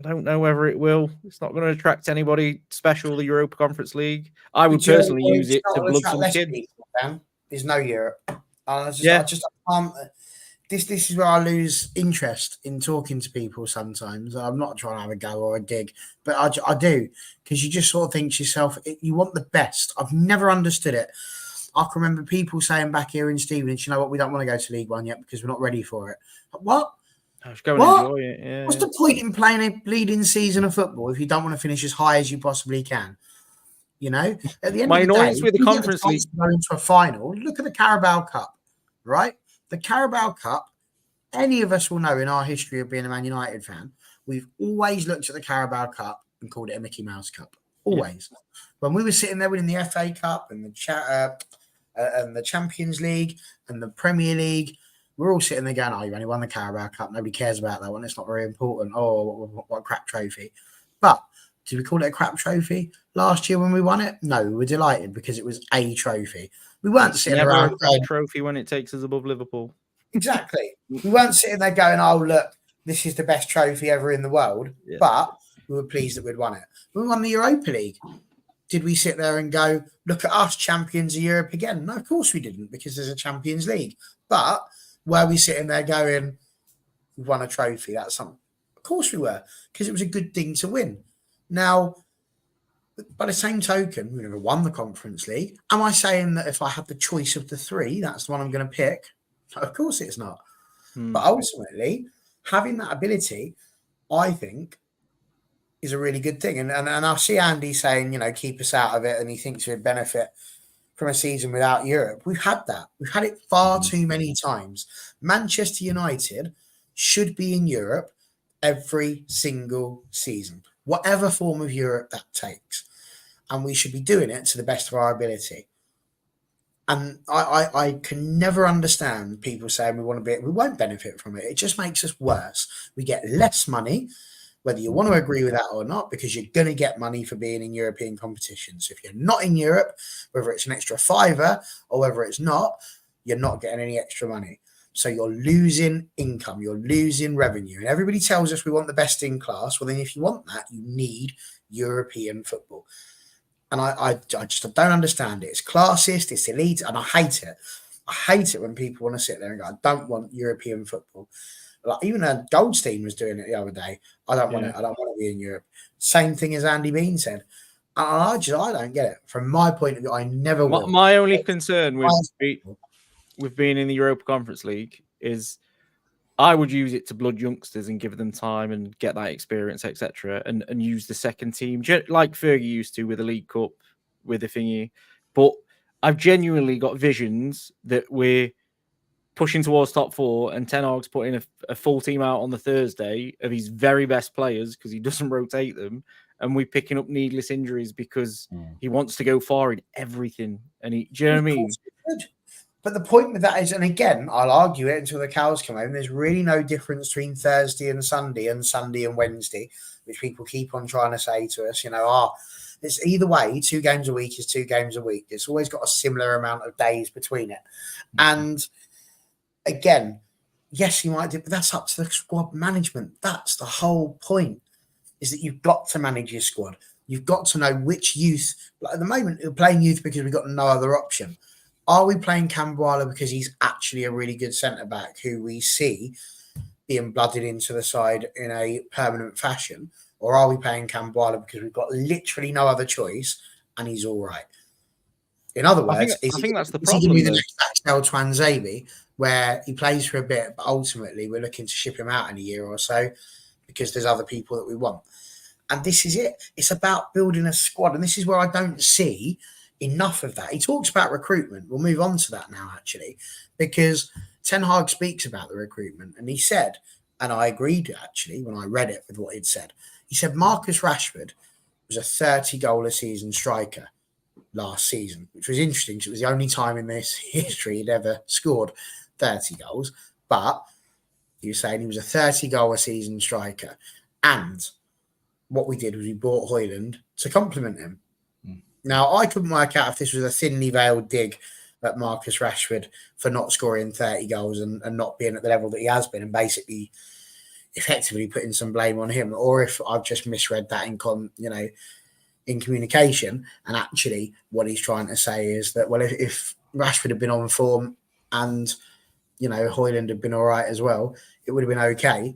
I don't know whether it will. It's not going to attract anybody special, the Europa Conference League. I would personally use it to blood some kids. There's no Europe. I can't. This is where I lose interest in talking to people sometimes. I'm not trying to have a go or a dig, but I do, because you just sort of think to yourself, you want the best. I've never understood it. I can remember people saying back here in Stevenage, you know what, we don't want to go to League One yet because we're not ready for it. What? Just go and enjoy it. Yeah. What's the point in playing a bleeding season of football if you don't want to finish as high as you possibly can? You know, at the end of the day, with the Conference League, going into a final. Look at the Carabao Cup, right? The Carabao Cup, any of us will know in our history of being a Man United fan, we've always looked at the Carabao Cup and called it a Mickey Mouse Cup. Always. Yeah. When we were sitting there winning the FA Cup and the Champions League and the Premier League, we're all sitting there going, oh, you only won the Carabao Cup. Nobody cares about that one. It's not very important. Oh, what a crap trophy. But did we call it a crap trophy last year when we won it? No, we were delighted because it was a trophy. We weren't sitting around a trophy when it takes us above Liverpool. Exactly. We weren't sitting there going, oh, look, this is the best trophy ever in the world. Yeah. But we were pleased that we'd won it. When we won the Europa League, did we sit there and go, look at us, champions of Europe again? No, of course we didn't, because there's a Champions League. But were we sitting there going, we won a trophy? That's something. Of course we were, because it was a good thing to win. Now, by the same token, we never won the Conference League. Am I saying that if I had the choice of the 3, that's the one I'm going to pick? No, of course it's not. But ultimately, having that ability, I think, is a really good thing. And I see Andy saying, keep us out of it, and he thinks we'd benefit from a season without Europe. We've had that. We've had it far too many times. Manchester United should be in Europe every single season, whatever form of Europe that takes. And we should be doing it to the best of our ability. And I can never understand people saying we won't benefit from it. It just makes us worse. We get less money. whether you want to agree with that or not, because you're going to get money for being in European competitions. So if you're not in Europe, whether it's an extra fiver or whether it's not, you're not getting any extra money. So you're losing income, you're losing revenue. And everybody tells us we want the best in class. Well, then if you want that, you need European football. And I just don't understand it. It's classist, it's elite, and I hate it. I hate it when people want to sit there and go, I don't want European football. Like even Goldstein was doing it the other day. I don't want it. I don't want to be in Europe. Same thing as Andy Bean said. I don't get it. From my point of view, I never will. My only concern with being in the Europa Conference League is I would use it to blood youngsters and give them time and get that experience, etc., and use the second team like Fergie used to with the League Cup, with the thingy. But I've genuinely got visions that we're pushing towards top 4 and Ten Hag's putting a full team out on the Thursday of his very best players because he doesn't rotate them, and we're picking up needless injuries because he wants to go far in everything. And do you know what I mean? But the point with that is, and again, I'll argue it until the cows come home, there's really no difference between Thursday and Sunday and Wednesday, which people keep on trying to say to us, it's either way, 2 games a week is 2 games a week. It's always got a similar amount of days between it. And again, yes, you might do, but that's up to the squad management. That's the whole point, is that you've got to manage your squad. You've got to know which youth. Like at the moment, we're playing youth because we've got no other option. Are we playing Cambuala because he's actually a really good centre-back who we see being blooded into the side in a permanent fashion? Or are we playing Cambuala because we've got literally no other choice and he's all right? In other words, I think that's the is he going to problem. be the next Axel Twanzebe, where he plays for a bit, but ultimately we're looking to ship him out in a year or so because there's other people that we want. And this is it. It's about building a squad. And this is where I don't see enough of that. He talks about recruitment. We'll move on to that now, actually, because Ten Hag speaks about the recruitment. And he said, and I agreed, actually, when I read it with what he'd said, he said Marcus Rashford was a 30-goal-a-season striker last season, which was interesting because it was the only time in this history he'd ever scored 30 goals. But he was saying he was a 30-goal-a-season striker. And what we did was we bought Højlund to complement him. Now, I couldn't work out if this was a thinly veiled dig at Marcus Rashford for not scoring 30 goals and not being at the level that he has been and basically effectively putting some blame on him, or if I've just misread that in communication. And actually what he's trying to say is that, well, if Rashford had been on form and, Højlund had been all right as well, it would have been okay.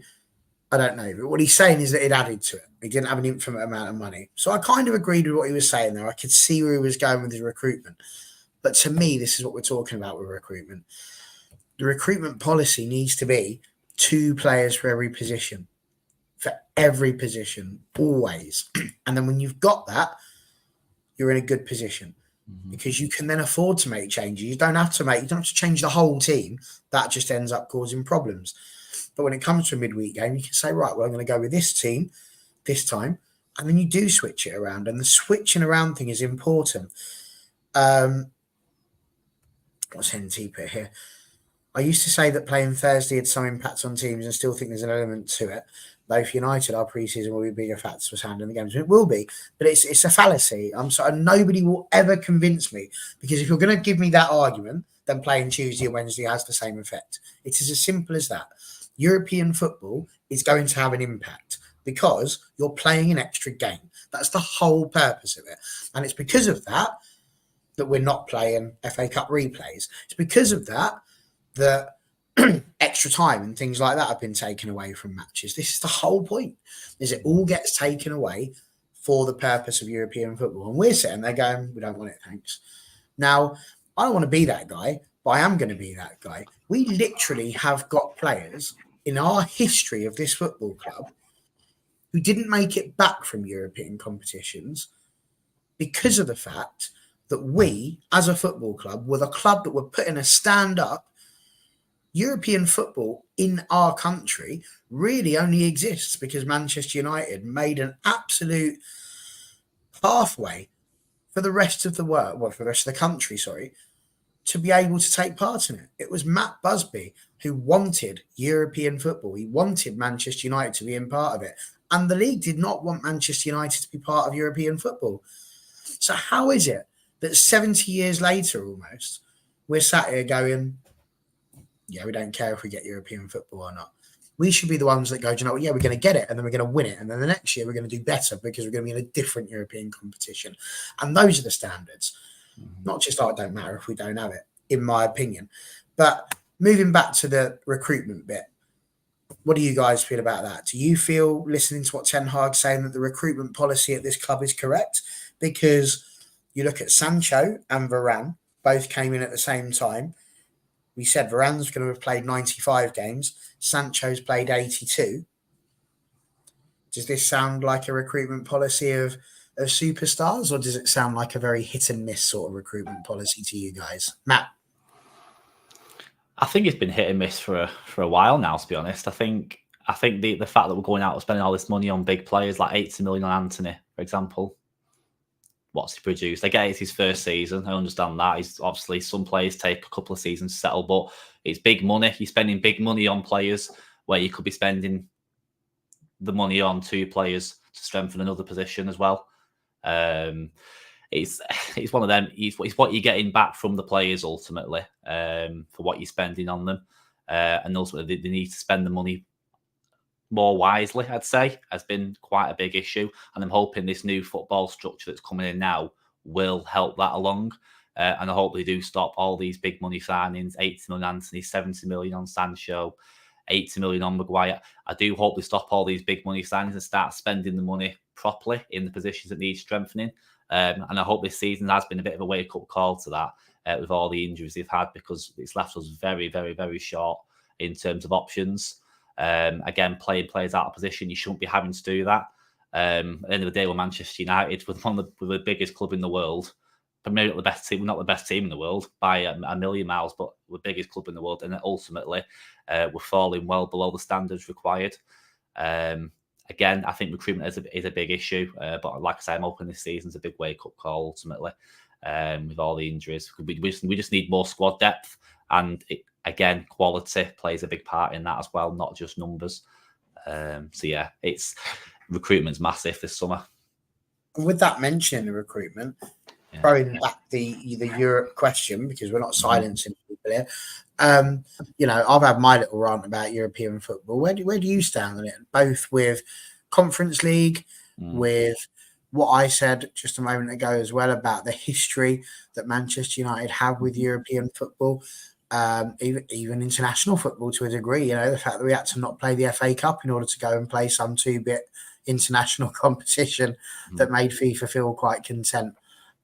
I don't know. But what he's saying is that it added to it. He didn't have an infinite amount of money. So I kind of agreed with what he was saying there. I could see where he was going with his recruitment. But to me, this is what we're talking about with recruitment. The recruitment policy needs to be 2 players for every position. For every position, always. And then when you've got that, you're in a good position. Because you can then afford to make changes. You don't have to change the whole team. That just ends up causing problems. But when it comes to a midweek game, you can say, right, well, I'm going to go with this team this time. And then you do switch it around. And the switching around thing is important. What's NT put here? I used to say that playing Thursday had some impact on teams and still think there's an element to it. Though for United, our pre-season will be bigger factors for handling the games. It will be. But it's a fallacy. I'm sorry, nobody will ever convince me. Because if you're going to give me that argument, then playing Tuesday and Wednesday has the same effect. It is as simple as that. European football is going to have an impact because you're playing an extra game. That's the whole purpose of it. And it's because of that we're not playing FA Cup replays. It's because of that extra time and things like that have been taken away from matches. This is the whole point, is it all gets taken away for the purpose of European football. And we're sitting there going, we don't want it, thanks. Now, I don't want to be that guy, but I am going to be that guy. We literally have got players in our history of this football club who didn't make it back from European competitions because of the fact that we, as a football club, were the club that were putting a stand up. European football in our country really only exists because Manchester United made an absolute pathway for the rest of the world, for the rest of the country, to be able to take part in it. It was Matt Busby who wanted European football. He wanted Manchester United to be in part of it. And the league did not want Manchester United to be part of European football. So how is it that 70 years later, almost, we're sat here going, yeah, we don't care if we get European football or not. We should be the ones that go, do you know what? Yeah, we're going to get it, and then we're going to win it. And then the next year, we're going to do better because we're going to be in a different European competition. And those are the standards. Not just, oh, it don't matter if we don't have it, in my opinion. But moving back to the recruitment bit, what do you guys feel about that? Do you feel, listening to what Ten Hag's saying, that the recruitment policy at this club is correct? Because you look at Sancho and Varane, both came in at the same time. We said Varane's going to have played 95 games. Sancho's played 82. Does this sound like a recruitment policy of superstars, or does it sound like a very hit and miss sort of recruitment policy to you guys? Matt? I think it's been hit and miss for a while now, to be honest. I think the fact that we're going out and spending all this money on big players, like 80 million on Anthony, for example. What's he produced? I get it's his first season. I understand that. He's obviously, some players take a couple of seasons to settle, but it's big money. You're spending big money on players where you could be spending the money on two players to strengthen another position as well. It's one of them. It's what you're getting back from the players ultimately for what you're spending on them, and ultimately they need to spend the money more wisely, I'd say, has been quite a big issue. And I'm hoping this new football structure that's coming in now will help that along. And I hope they do stop all these big money signings, 80 million on Anthony, 70 million on Sancho, 80 million on Maguire. I do hope they stop all these big money signings and start spending the money properly in the positions that need strengthening. And I hope this season has been a bit of a wake-up call to that with all the injuries they've had, because it's left us very, very, very short in terms of options. Again, playing players out of position, you shouldn't be having to do that. At the end of the day, we're Manchester United, with the biggest club in the world, but maybe not the best team. We're not the best team in the world by a million miles, but we're the biggest club in the world, and ultimately, we're falling well below the standards required. Again, I think recruitment is a big issue, but like I say, I'm hoping this season's a big wake-up call ultimately, with all the injuries. We just need more squad depth, and again, quality plays a big part in that as well, not just numbers. So yeah, recruitment's massive this summer. With that mentioning the recruitment, throwing back the Europe question, because we're not silencing people here. I've had my little rant about European football. Where do you stand on it? Both with Conference League, with what I said just a moment ago as well about the history that Manchester United have with European football, even international football to a degree. The fact that we had to not play the FA Cup in order to go and play some two-bit international competition that made FIFA feel quite content.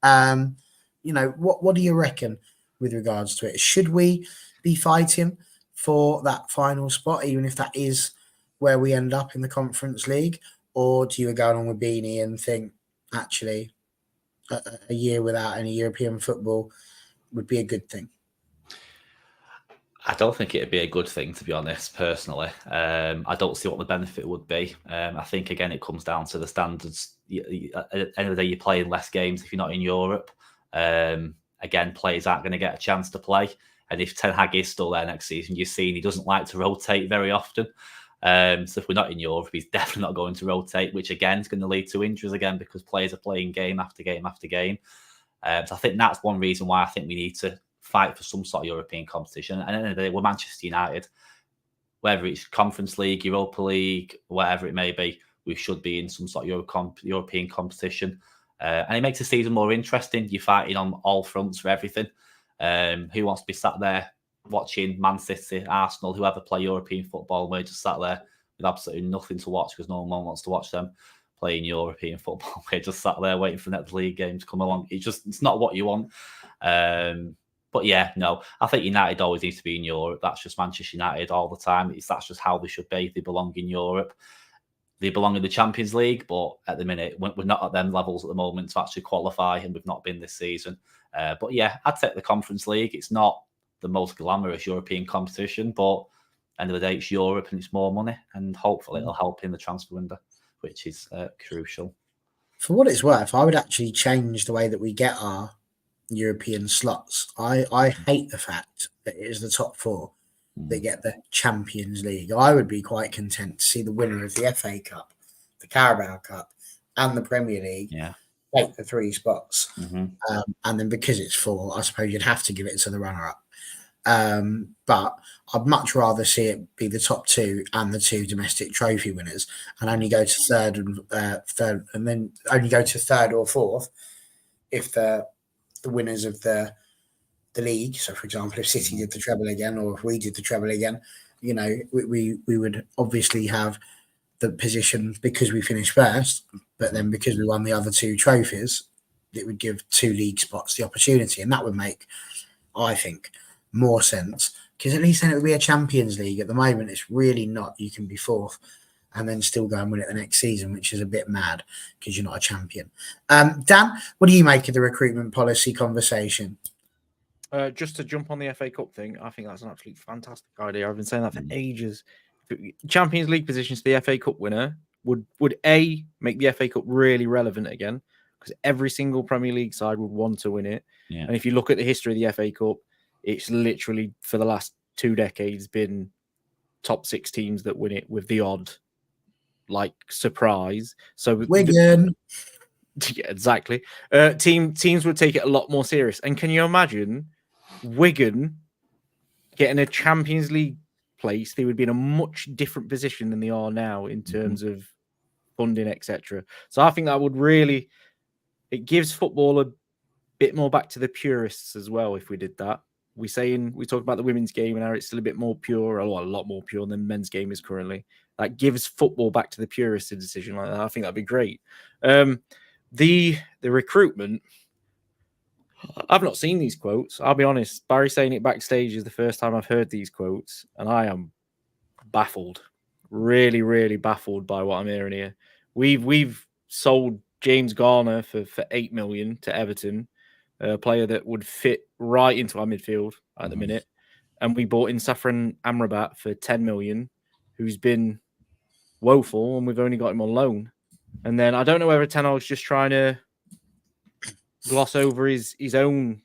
What do you reckon with regards to it? Should we be fighting for that final spot, even if that is where we end up in the Conference League? Or do you go along with Beanie and think, actually, a year without any European football would be a good thing? I don't think it'd be a good thing, to be honest, personally. I don't see what the benefit would be. I think, again, it comes down to the standards. At the end of the day, you're playing less games if you're not in Europe. Again, players aren't going to get a chance to play. And if Ten Hag is still there next season, you've seen he doesn't like to rotate very often. So if we're not in Europe, he's definitely not going to rotate, which again is going to lead to injuries again, because players are playing game after game after game. So I think that's one reason why I think we need to fight for some sort of European competition. And at the end of the day, we're Manchester United. Whether it's Conference League, Europa League, whatever it may be, we should be in some sort of European competition. And it makes the season more interesting. You're fighting on all fronts for everything. Who wants to be sat there watching Man City, Arsenal, whoever play European football, and we're just sat there with absolutely nothing to watch because no one wants to watch them playing European football. We're just sat there waiting for the next league game to come along. It's not what you want. But yeah, no, I think United always needs to be in Europe. That's just Manchester United all the time. That's just how they should be. They belong in Europe. They belong in the Champions League, but at the minute, we're not at them levels at the moment to actually qualify, and we've not been this season. But yeah, I'd take the Conference League. It's not the most glamorous European competition, but end of the day, it's Europe and it's more money, and hopefully it'll help in the transfer window, which is crucial. For what it's worth, I would actually change the way that we get our European slots. I hate the fact that it is the top four that get the Champions League. I would be quite content to see the winner of the FA Cup the Carabao Cup, and the Premier League, Yeah. take the 3 spots. Mm-hmm. And then because it's 4, I suppose you'd have to give it to the runner-up. But I'd much rather see it be the top 2 and the 2 domestic trophy winners, and only go to third, and then only go to 3rd or 4th if the winners of the league. So, for example, if City did the treble again, or if we did the treble again, you know, we would obviously have the position because we finished first, but then because we won the other 2 trophies, it would give 2 league spots the opportunity, and that would make, I think, more sense, because at least then it would be a Champions League. At the moment, it's really not. You can be 4th and then still go and win it the next season, which is a bit mad because you're not a champion. Dan, what do you make of the recruitment policy conversation? Just to jump on the FA Cup thing, I think that's an absolutely fantastic idea. I've been saying that for ages. Champions League positions for the FA Cup winner would A, make the FA Cup really relevant again, because every single Premier League side would want to win it. Yeah. And if you look at the history of the FA Cup, it's literally for the last 2 decades been top 6 teams that win it, with the odd like surprise. So Wigan. Yeah, exactly. Teams would take it a lot more serious. And can you imagine Wigan getting a Champions League place? They would be in a much different position than they are now in terms of funding, etc. So I think that would really, it gives football a bit more back to the purists as well. If we did that, we talk about the women's game and how it's still a bit more pure, a lot more pure than men's game is currently. That gives football back to the purists. A decision like that, I think that'd be great. The recruitment, I've not seen these quotes. I'll be honest. Barry saying it backstage is the first time I've heard these quotes, and I am baffled. Really, really baffled by what I'm hearing here. We've sold James Garner for 8 million to Everton, a player that would fit right into our midfield at the minute, and we bought in Safran Amrabat for 10 million, who's been woeful, and we've only got him on loan. And then I don't know whether Ten Hag's just trying to gloss over his own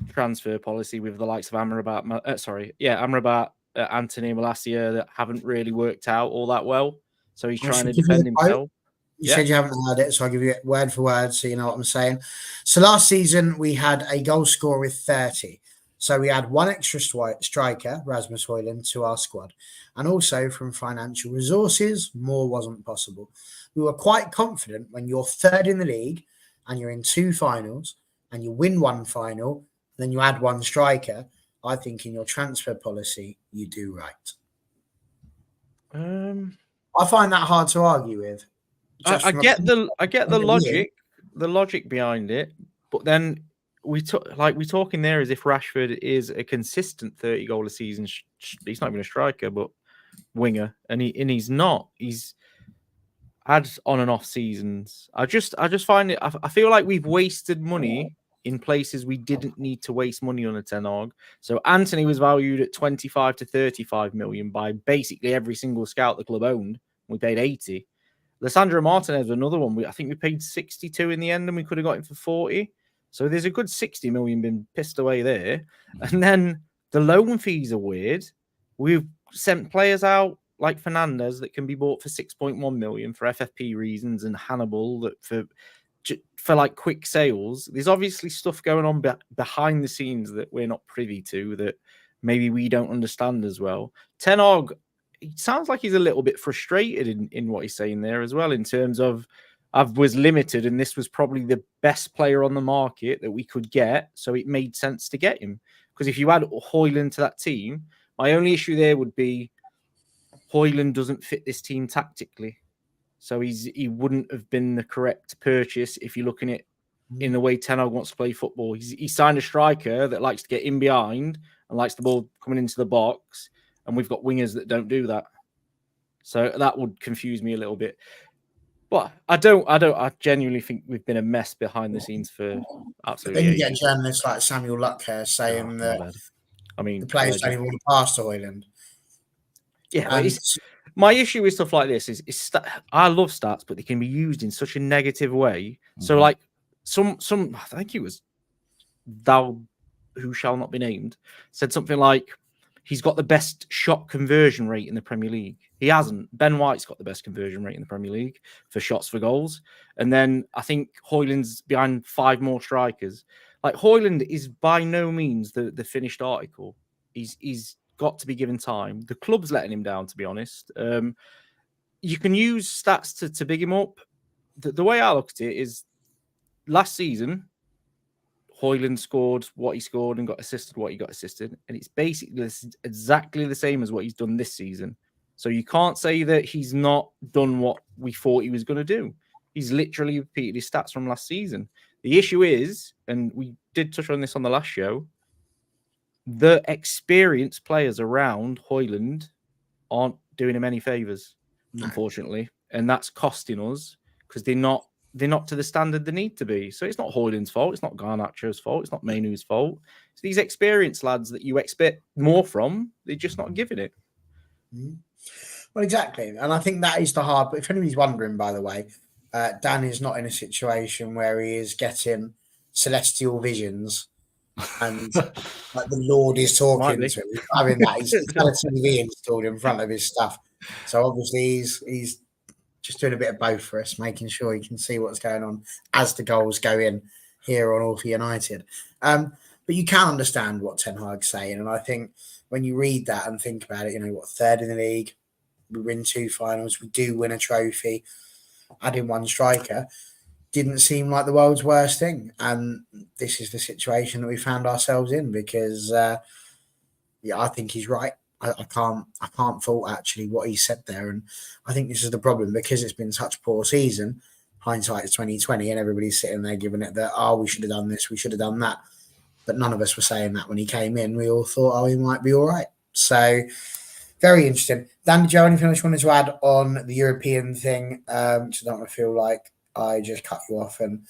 transfer policy with the likes of Amrabat, Anthony Malacia that haven't really worked out all that well. So he's trying to defend himself. You said you haven't heard it, so I'll give you it word for word so you know what I'm saying. So last season, we had a goal scorer with 30. So we had 1 extra striker, Rasmus Højlund, to our squad. And also from financial resources, more wasn't possible. We were quite confident when you're 3rd in the league and you're in 2 finals and you win 1 final, then you add 1 striker. I think in your transfer policy, you do right. I find that hard to argue with. I get the logic behind it, but then we're talking there as if Rashford is a consistent 30 goal a season. He's not even a striker, but winger, and he's not. He's had on and off seasons. I just find it. I feel like we've wasted money in places we didn't need to waste money on a Ten Hag. So Anthony was valued at 25 to 35 million by basically every single scout the club owned. We paid 80. Lissandro Martinez, another one. I think we paid 62 in the end, and we could have got him for 40. So there's a good 60 million been pissed away there. And then the loan fees are weird. We've sent players out like Fernandez that can be bought for 6.1 million for FFP reasons, and Hannibal that for like quick sales. There's obviously stuff going on behind the scenes that we're not privy to, that maybe we don't understand as well. Ten Hag, it sounds like he's a little bit frustrated in what he's saying there as well, in terms of I was limited and this was probably the best player on the market that we could get, so it made sense to get him. Because if you add Højlund to that team, my only issue there would be Højlund doesn't fit this team tactically. So he wouldn't have been the correct purchase if you're looking at in the way Ten Hag wants to play football. He signed a striker that likes to get in behind and likes the ball coming into the box, and we've got wingers that don't do that. So that would confuse me a little bit. But I genuinely think we've been a mess behind the scenes for absolutely Then you ages. get journalists like Samuel Luckhurst saying that the players don't even want to pass to Højlund. Yeah, my issue with stuff like this is I love stats, but they can be used in such a negative way. So like some I think it was thou who shall not be named said something like, he's got the best shot conversion rate in the Premier League. He hasn't. Ben White's got the best conversion rate in the Premier League for shots for goals. And then I think Højlund's behind 5 more strikers. Like, Højlund is by no means the finished article. He's got to be given time. The club's letting him down, to be honest. You can use stats to big him up. The way I look at it is last season, Højlund scored what he scored and got assisted what he got assisted. And it's basically exactly the same as what he's done this season. So you can't say that he's not done what we thought he was going to do. He's literally repeated his stats from last season. The issue is, and we did touch on this on the last show, the experienced players around Højlund aren't doing him any favours, unfortunately. And that's costing us because they're not to the standard they need to be. So it's not Højlund's fault. It's not Garnacho's fault. It's not Mainoo's fault. It's these experienced lads that you expect more from. They're just not giving it. Well, exactly. And I think that is the hard... But if anybody's wondering, by the way, Dan is not in a situation where he is getting celestial visions and like the Lord is talking to him. Having that, he's got a TV installed in front of his stuff. So obviously he's just doing a bit of both for us, making sure he can see what's going on as the goals go in here on All for United. But you can understand what Ten Hag's saying. And I think when you read that and think about it, third in the league, we win 2 finals, we do win a trophy, adding 1 striker didn't seem like the world's worst thing. And this is the situation that we found ourselves in because, I think he's right. I can't fault actually what he said there. And I think this is the problem because it's been such a poor season. Hindsight is 2020 and everybody's sitting there giving it that, we should have done this, we should have done that. But none of us were saying that when he came in. We all thought, he might be all right. So very interesting. Dan, did you have anything else you wanted to add on the European thing? So I don't want to feel like I just cut you off. And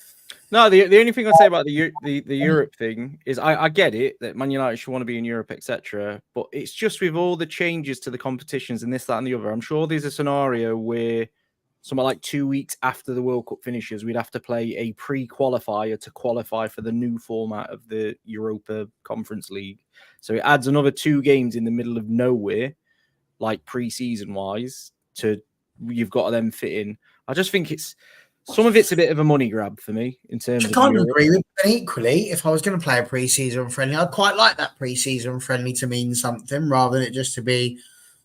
no, the only thing I'll say about the Europe thing is I get it that Man United should want to be in Europe, etc. But it's just with all the changes to the competitions and this, that, and the other. I'm sure there's a scenario where something like 2 weeks after the World Cup finishes, we'd have to play a pre-qualifier to qualify for the new format of the Europa Conference League. So it adds another 2 games in the middle of nowhere, like pre-season wise, you've got to then fit in. I just think some of it's a bit of a money grab for me in terms of. I can't agree with it. But equally, if I was going to play a pre-season friendly, I'd quite like that pre-season friendly to mean something rather than it just to be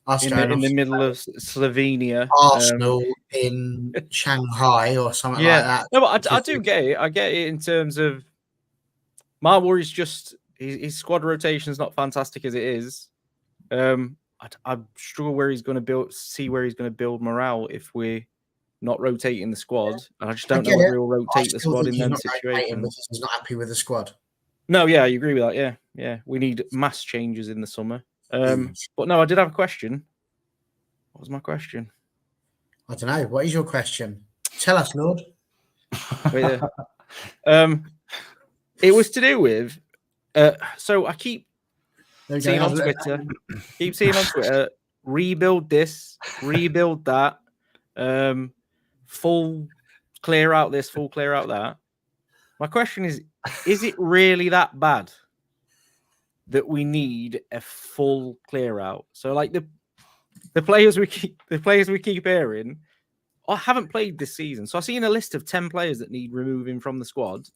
us in the middle of Slovenia, Arsenal in Shanghai or something like that. No, but I do get it. I get it in terms of my worry is just his squad rotation is not fantastic as it is. I struggle where he's going to build morale if we're not rotating the squad. And I just don't know whether he'll rotate the squad in that situation. He's not happy with the squad. No, yeah, you agree with that. Yeah. We need mass changes in the summer. But no, I did have a question. What was my question? I don't know. What is your question? Tell us, Lord. Wait it was to do with. So I keep seeing on Twitter. Rebuild this, rebuild that. Full clear out this, full clear out that. My question is it really that bad that we need a full clear out? So like the players we keep airing, I haven't played this season. So I've seen a list of 10 players that need removing from the squad.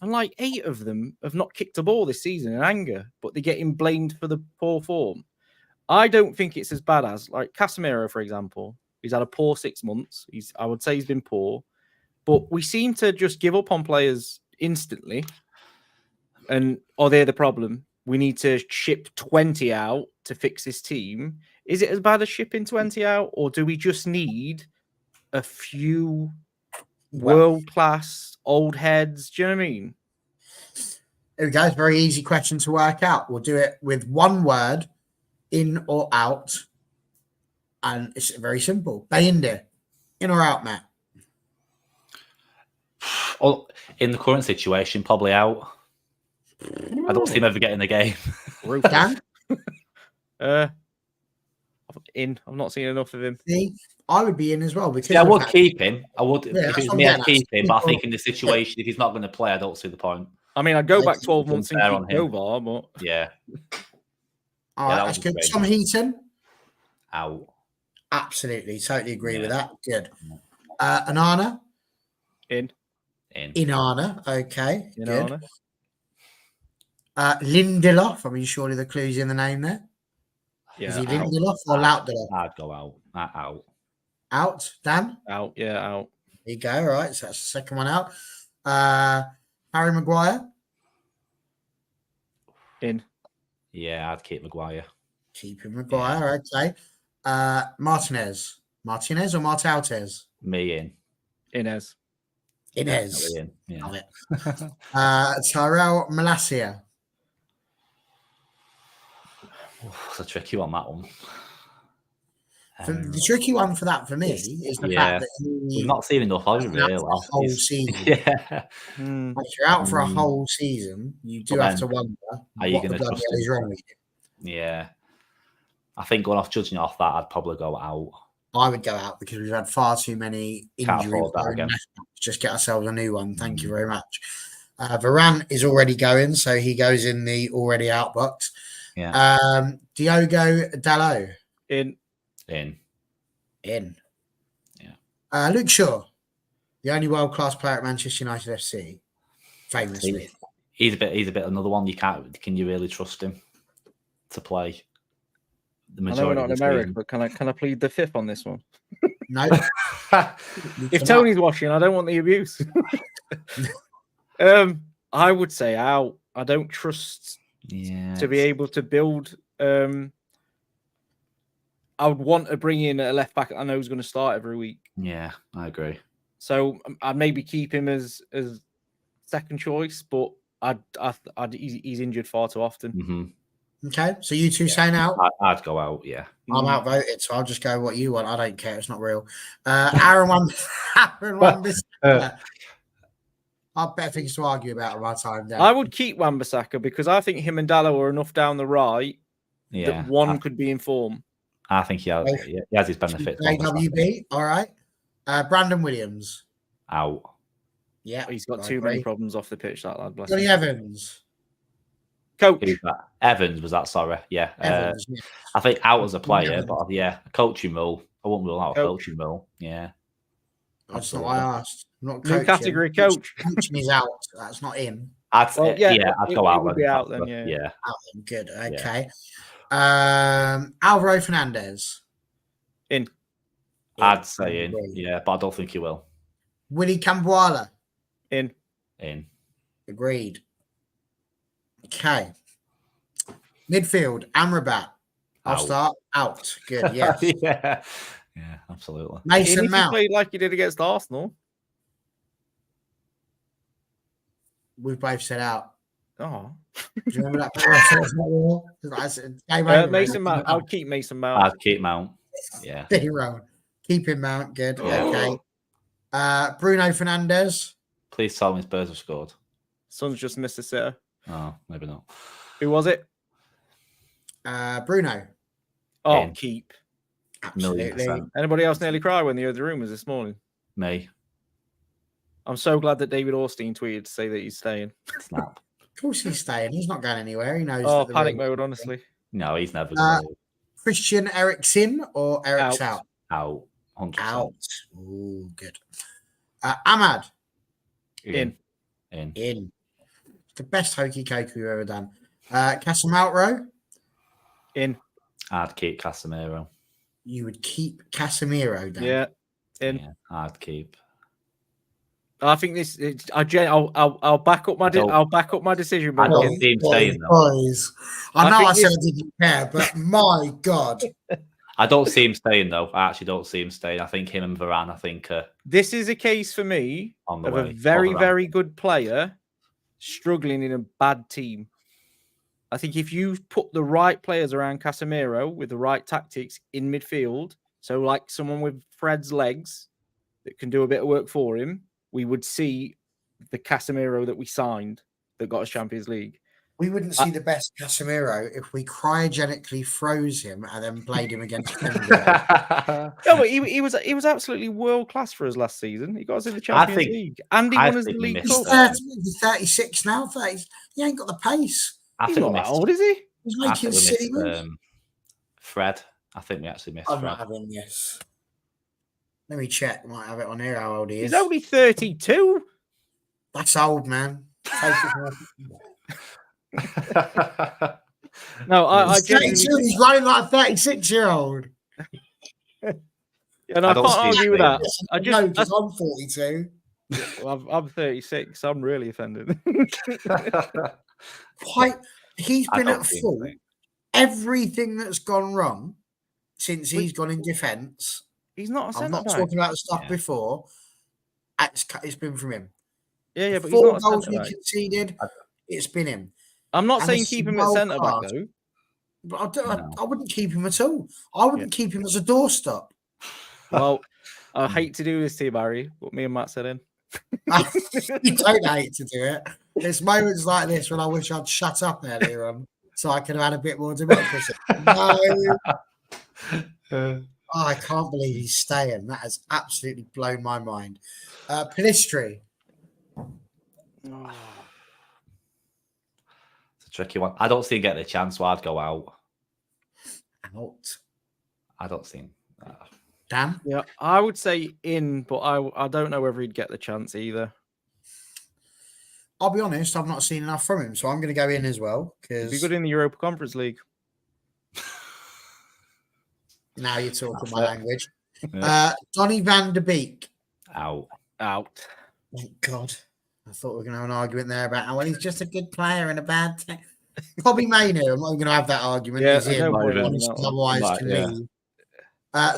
And like 8 of them have not kicked a ball this season in anger, but they're getting blamed for the poor form. I don't think it's as bad as like Casemiro, for example. He's had a poor 6 months. I would say he's been poor, but we seem to just give up on players instantly. And they're the problem. We need to ship 20 out to fix this team. Is it as bad as shipping 20 out, or do we just need a few world-class old heads? Do you know what I mean? There we go. It's a very easy question to work out. We'll do it with one word, in or out. And it's very simple. Bayinde, in or out, Matt? Well, in the current situation, probably out. I don't see him ever getting the game. Dan? In. I've not seen enough of him. See, I would be in as well. Because I would keep him. I would. Yeah, if it was me, I'd keep him. But I think in this situation, if he's not going to play, I don't see the point. I mean, I'd go back 12 months and keep Kovar, but... Yeah. All Yeah, right, that that's was good. great. Tom Heaton. Out. Absolutely, totally agree with Yeah. that. Good. Anana. In. Inanna. Okay, good. Inanna. Lindelof. I mean, surely the clue's in the name there. Yeah. Is he Out. Lindelof or Lautdelof? I'd go out. Out. Out. Dan. Out. Yeah. Out. There you go. All right, so that's the second one out. Harry Maguire. In. Yeah, I'd keep Maguire. Keeping Maguire. Okay. Martinez. Martinez or Martaltes? Me in. Inez. Inez. In. Yeah. Love it. Tyrell Malacia. It's a tricky one, that one. The tricky one for that for me is the fact that we've not seen enough of him really. a whole season. Yeah. If you're out for a whole season, you do have to wonder are you what the going to bloody trust hell him? is wrong with you. Yeah. I think going off judging off that, I'd probably go out. I would go out because we've had far too many Can't injuries. afford that again. Just get ourselves a new one. Thank you very much. Varane is already going, so he goes in the already out box. Yeah. Diogo Dalot. In. Yeah. Luke Shaw, the only world-class player at Manchester United FC, famously. He's a bit another one. Can you really trust him to play the majority? I know we're not in of the America, season? but can I plead the fifth on this one? No. If Tony's watching, I don't want the abuse. I would say out. I don't trust to be able to build. I would want to bring in a left back I know is going to start every week. Yeah, I agree. So I'd maybe keep him as second choice, but he's injured far too often. Mm-hmm. Okay, so you two saying out? I'd go out, yeah. I'm outvoted, so I'll just go what you want. I don't care. It's not real. Aaron Wan-Bissaka. I've better things to argue about at my time there. I would keep Wan-Bissaka because I think him and Dallo are enough down the right that one could be in form. I think he has his benefits. AWB, all right. Brandon Williams. Out. Yeah. He's got too many problems off the pitch, that lad. Johnny Evans. Coach. Who's that? Evans, was that? Sorry. Yeah. Evans, yeah. I think out as a player, but yeah, a coaching role. I wouldn't rule out a coaching role. Yeah. That's not what I asked. I'm not new category coach. Coaching is out. That's not in. I'd go out. Would be out then, yeah. Yeah. Out then. Good. Okay. Alvaro Fernandez. In. I'd say in. Yeah, but I don't think he will. Willie Cambuala. In. Agreed. Okay. Midfield. Amrabat. I'll start out. Good. Yes. Yeah, absolutely. Mason Mount. Played like he did against Arsenal. We've both said out. Oh. Do you remember that? Mason Mount. I would keep Mason Mount. I'd keep Mount. Yeah. Keep him Mount. Good. Yeah. Okay. Bruno Fernandes. Please tell me Spurs have scored. Son's just missed a sitter. Oh, maybe not. Who was it? Bruno. Oh, keep. Absolutely. 1,000,000%. Anybody else nearly cry when they heard the rumours this morning? Me. I'm so glad that David Orstein tweeted to say that he's staying. Snap. Of course he's staying. He's not going anywhere. He knows. Oh, panic mode, honestly. No, he's never going to. Christian Eriksen or Eric's out? Out. 100%. Out. Oh, good. Ahmad. In. It's the best hokey cake we've ever done. Casemiro. In. I'd keep Casemiro. You would keep Casemiro down. Yeah. In. Yeah, I'd keep. I think this. I'll back up my. I'll back up my decision. I don't see him staying though. Boys, I know I said I didn't care, but my God, I don't see him staying though. I actually don't see him staying. I think him and Varane. I think this is a case for me on the of way. A very, very good player struggling in a bad team. I think if you put the right players around Casemiro with the right tactics in midfield, so like someone with Fred's legs that can do a bit of work for him, we would see the Casemiro that we signed that got us Champions League. We wouldn't see the best Casemiro if we cryogenically froze him and then played him against No, but he was absolutely world class for us last season. He got us in the Champions League, and he won us the League Cup. He's 36 now. 30. He ain't got the pace. He's not that old, is he? He's I making think we silly missed moves. Fred. I think we actually missed I'm Fred. not having this. Let me check. Might have it on here how old he is. He's only 32. That's old, man. Take it from No, I He's genuinely 32, he's running like a 36-year-old. Yeah, no, I I don't can't see him argue with playing. that. No, because I'm 42. I'm 36. I'm really offended. He's I been don't at see him full. playing. Everything that's gone wrong since he's gone in defence. He's not a I'm centre not back. talking about the stuff Yeah. before. It's been from him. Yeah, The but he's 4 not a goals centre we back. conceded, it's been him. I'm not And saying this keep is him at world centre back class. though. But No. I wouldn't keep him at all. I wouldn't keep him as a doorstop. Well, I hate to do this to you, Barry, but me and Matt said in. You don't hate to do it. There's moments like this when I wish I'd shut up earlier on so I could have had a bit more democracy. No. Oh, I can't believe he's staying. That has absolutely blown my mind. Palistri. It's a tricky one. I don't see him getting a chance, so I'd go out. Out. I don't see him. Dan? Yeah, I would say in, but I don't know whether he'd get the chance either. I'll be honest, I've not seen enough from him, so I'm going to go in as well. He'd be Because good in the Europa Conference League. now you're talking That's my it. language. Yeah. Donny van de Beek. Out. Thank God. I thought we were going to have an argument there about, well, he's just a good player and a bad team. Probably Maynard. I'm not going to have that argument. Yeah, He's there's in. no point in Honestly, that one. otherwise Right, can yeah. leave.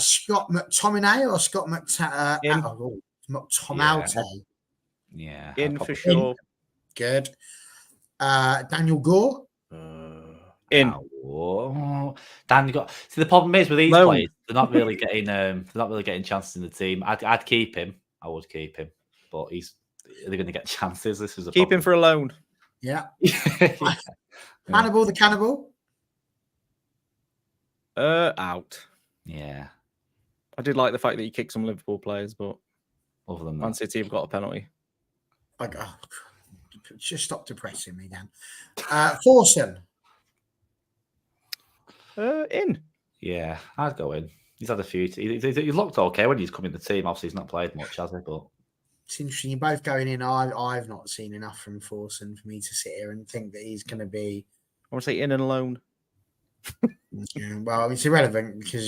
Scott McTominay or Scott McTomalte? Yeah. In I'd for probably- sure. Good. Daniel Gore. In. Oh, Dan, you got. See, the problem is with these Loan. players, they're not really getting. They're not really getting chances in the team. I'd keep him. I would keep him, but they're going to get chances. This is a Keep him for a loan. Yeah. Yeah. Hannibal the Cannibal. Out. Yeah. I did like the fact that he kicked some Liverpool players, but Other than Man that, City have got a penalty. Just stop depressing me, Dan. Forson. In. yeah, I'd go in. He's had a few. He looked okay when he's come in the team. Obviously, he's not played much, has he? But It's interesting. You're both going in. I've not seen enough from Forson for me to sit here and think that he's going to be. I want to say in and alone. Yeah, well, it's irrelevant because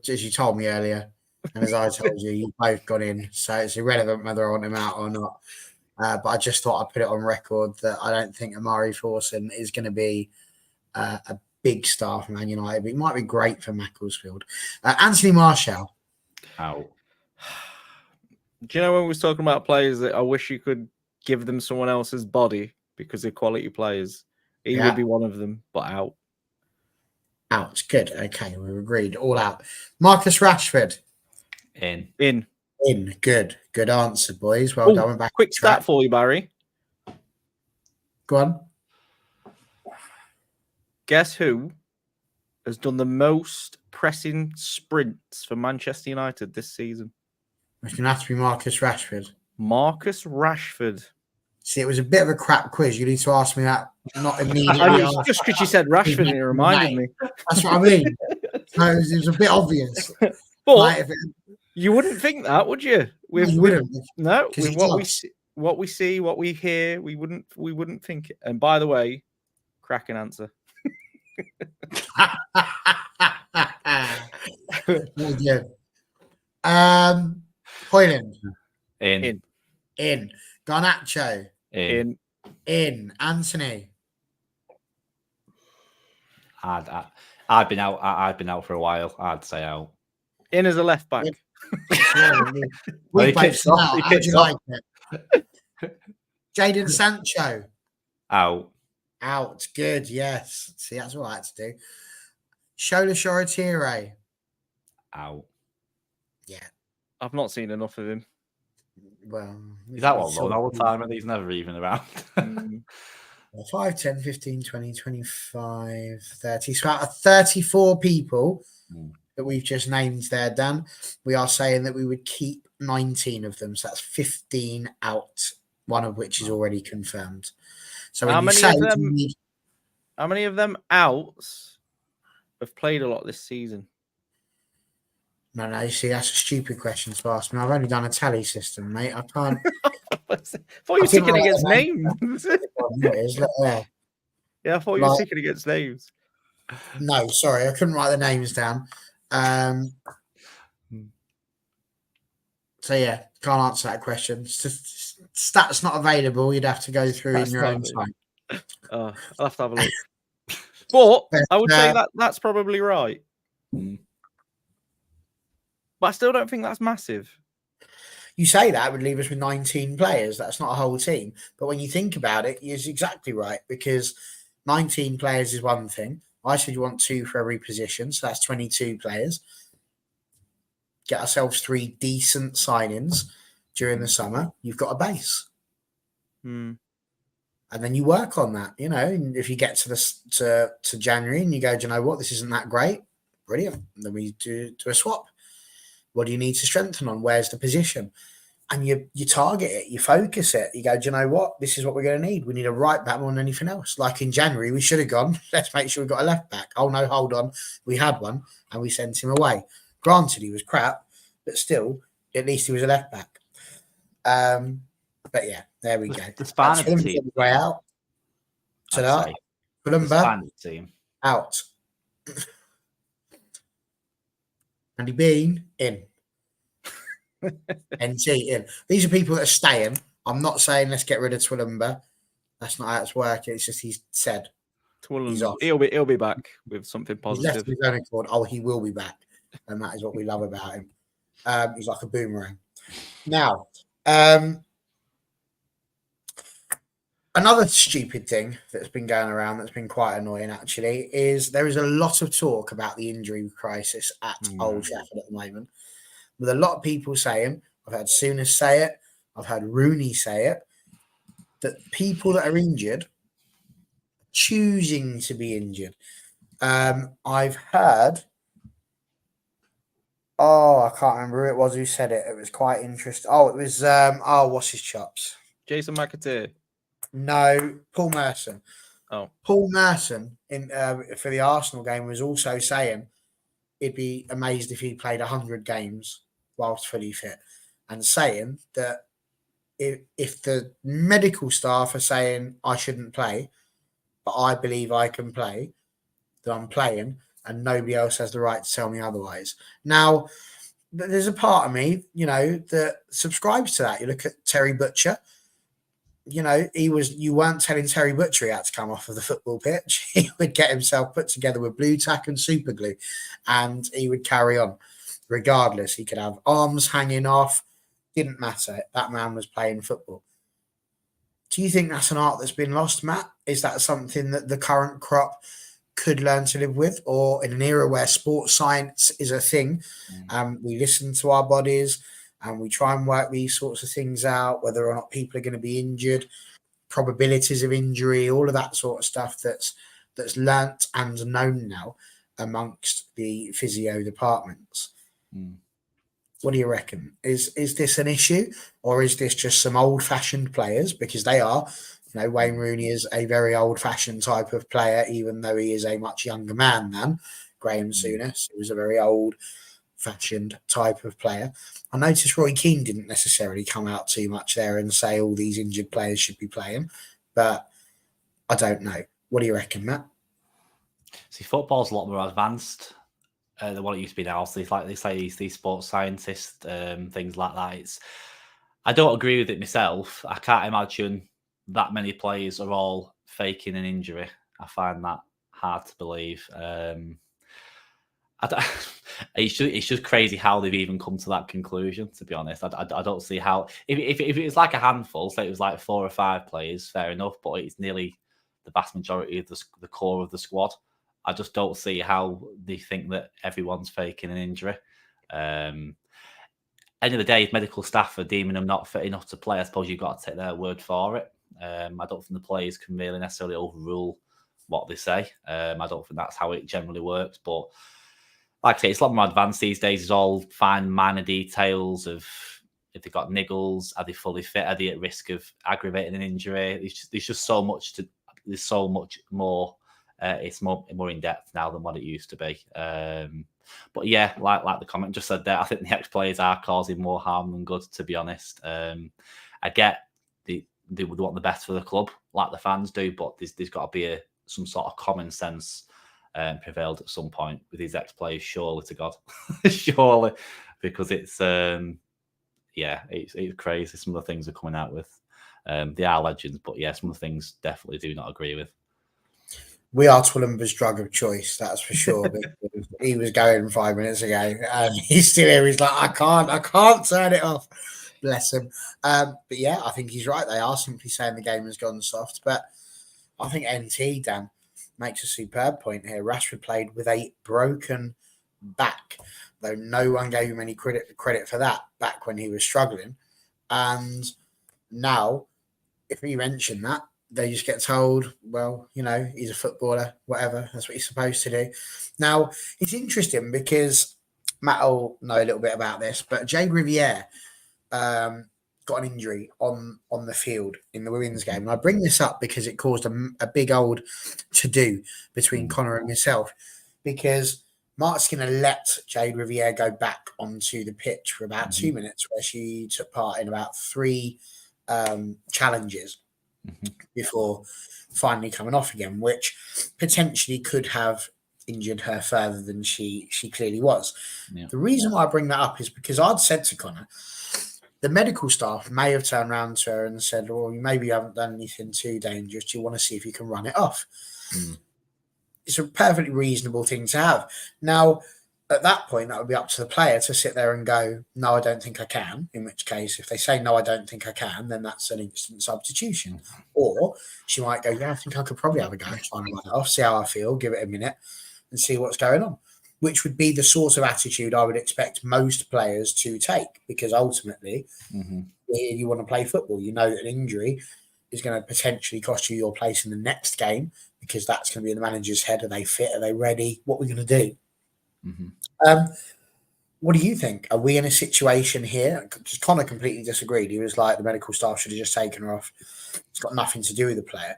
as you told me earlier, and as I told you, you've both gone in. So it's irrelevant whether I want him out or not. But I just thought I'd put it on record that I don't think Amari Forson is going to be a big star for Man United. But he might be great for Macclesfield. Anthony Martial. out. Do you know when we was talking about players that I wish you could give them someone else's body because they're quality players? He would be one of them, but out. Out. Good. Okay, we've agreed. All out. Marcus Rashford. In. In. Good. Good answer, boys. Well done. We're back. Quick stat for you, Barry. Go on. Guess who has done the most pressing sprints for Manchester United this season? It's going to have to be Marcus Rashford. Marcus Rashford. See, it was a bit of a crap quiz. You need to ask me that not immediately. Just because you said Rashford, it reminded me. That's what I mean. So it was a bit obvious. But Like, you wouldn't think that, would you? you wouldn't. No, 'Cause with he what does. we see, what we hear, we wouldn't think it. And by the way, cracking answer. Very good. Hoyland. In. In. Garnacho. In. In. Anthony. I'd been out. I'd been out for a while. I'd say out. In as a left back. We he both kicks off, smell. he How do kicks you off. like it? Jadon Sancho. Out. Out. Good. Yes. See, that's what I had to do. Shola Shoretire. Out. Yeah. I've not seen enough of him. Well, Is that what Ron all the time? And he's never even around. 5, 10, 15, 20, 25, 30. So out of 34 people that we've just named there, Dan, we are saying that we would keep 19 of them. So that's 15 out, one of which is already confirmed. So when How you many say of them- you need How many of them outs have played a lot this season? No, you see, that's a stupid question to ask me. I've only done a tally system, mate. I can't. I thought you were ticking against names. There it is, look there. Yeah, I thought you were ticking against names. No, sorry, I couldn't write the names down. So yeah, can't answer that question. Stats not available. You'd have to go through in your own time. I'll have to have a look. But I would say that's probably right. But I still don't think that's massive. You say that would leave us with 19 players. That's not a whole team. But when you think about it, you're exactly right, because 19 players is one thing. I said you want 2 for every position, so that's 22 players. Get ourselves 3 decent signings during the summer. You've got a base. And then you work on that, you know. And if you get to January and you go, do you know what, this isn't that great, brilliant. And then we do a swap. What do you need to strengthen on? Where's the position? And you target it, you focus it. You go, do you know what, this is what we're going to need. We need a right back more than anything else. Like in January, we should have gone, let's make sure we've got a left back. Oh no, hold on, we had one and we sent him away. Granted, he was crap, but still, at least he was a left back. But yeah, there we go. The span of the team way out. So that Columba team out. Andy Bean in. NT in. These are people that are staying. I'm not saying let's get rid of Twilumba. That's not how it's working. It's just he's said he's off. He'll be back with something positive. He's left his own accord. Oh, he will be back, and that is what we love about him. He's like a boomerang. Now, another stupid thing that's been going around that's been quite annoying actually is there is a lot of talk about the injury crisis at Old Trafford at the moment, with a lot of people saying, I've heard Souness say it, I've heard Rooney say it, that people that are injured choosing to be injured. I've heard, I can't remember who it was who said it. It was quite interesting. It was, what's his chops? Jason McAteer. No, Paul Merson. Oh, Paul Merson for the Arsenal game was also saying he'd be amazed if he played 100 games whilst fully fit, and saying that if the medical staff are saying I shouldn't play, but I believe I can play, that I'm playing, and nobody else has the right to tell me otherwise. Now, there's a part of me, you know, that subscribes to that. You look at Terry Butcher. You know, you weren't telling Terry Butcher he had to come off of the football pitch. He would get himself put together with blue tack and super glue, and he would carry on. Regardless, he could have arms hanging off. Didn't matter. That man was playing football. Do you think that's an art that's been lost, Matt? Is that something that the current crop could learn to live with? Or in an era where sports science is a thing, we listen to our bodies and we try and work these sorts of things out, whether or not people are going to be injured, probabilities of injury, all of that sort of stuff that's learnt and known now amongst the physio departments. What do you reckon? Is this an issue, or is this just some old-fashioned players? Because they are. You know, Wayne Rooney is a very old-fashioned type of player, even though he is a much younger man than Graham Souness, who was a very old-fashioned type of player. I noticed Roy Keane didn't necessarily come out too much there and say all these injured players should be playing, but I don't know. What do you reckon, Matt? See, football's a lot more advanced than what it used to be now. So they say these sports scientists, things like that. I don't agree with it myself. I can't imagine that many players are all faking an injury. I find that hard to believe. It's just crazy how they've even come to that conclusion, to be honest. I don't see how... If it was like a handful, say it was like 4 or 5 players, fair enough, but it's nearly the vast majority of the core of the squad. I just don't see how they think that everyone's faking an injury. End of the day, if medical staff are deeming them not fit enough to play, I suppose you've got to take their word for it. I don't think the players can really necessarily overrule what they say. I don't think that's how it generally works. But like I say, it's a lot more advanced these days. It's all fine minor details of if they've got niggles, are they fully fit, are they at risk of aggravating an injury? There's just so much more It's more in depth now than what it used to be. But yeah, like the comment just said there, I think the ex-players are causing more harm than good, to be honest. I get they would want the best for the club, like the fans do, but there's got to be some sort of common sense prevailed at some point with these ex-players, surely to God. Surely, because it's it's crazy. Some of the things they're coming out with. They are legends, but yeah, some of the things definitely do not agree with. We are Twilumba's drug of choice, that's for sure. Because he was going 5 minutes ago, and he's still here. He's like, I can't turn it off. Bless him. But yeah, I think he's right. They are simply saying the game has gone soft. But I think NT, Dan, makes a superb point here. Rashford played with a broken back, though no one gave him any credit for that back when he was struggling. And now, if we mention that, they just get told, well, he's a footballer, whatever. That's what he's supposed to do. Now, it's interesting because Matt will know a little bit about this, but Jade Riviere got an injury on the field in the women's game. And I bring this up because it caused a big old to-do between Connor and myself, because Mark Skinner let Jade Riviere go back onto the pitch for about 2 minutes, where she took part in about 3 challenges before finally coming off again, which potentially could have injured her further than she clearly was. Yeah. The reason why I bring that up is because I'd said to Connor, the medical staff may have turned around to her and said, well, maybe you haven't done anything too dangerous. Do you want to see if you can run it off? It's a perfectly reasonable thing to have. Now, at that point, that would be up to the player to sit there and go, no, I don't think I can. In which case, if they say, no, I don't think I can, then that's an instant substitution. Or she might go, yeah, I think I could probably have a go and try and run it off, see how I feel, give it a minute and see what's going on, which would be the sort of attitude I would expect most players to take, because ultimately, you want to play football. You know that an injury is going to potentially cost you your place in the next game, because that's going to be in the manager's head. Are they fit? Are they ready? What are we going to do? What do you think? Are we in a situation here? Because Connor completely disagreed. He was like, the medical staff should have just taken her off. It's got nothing to do with the player.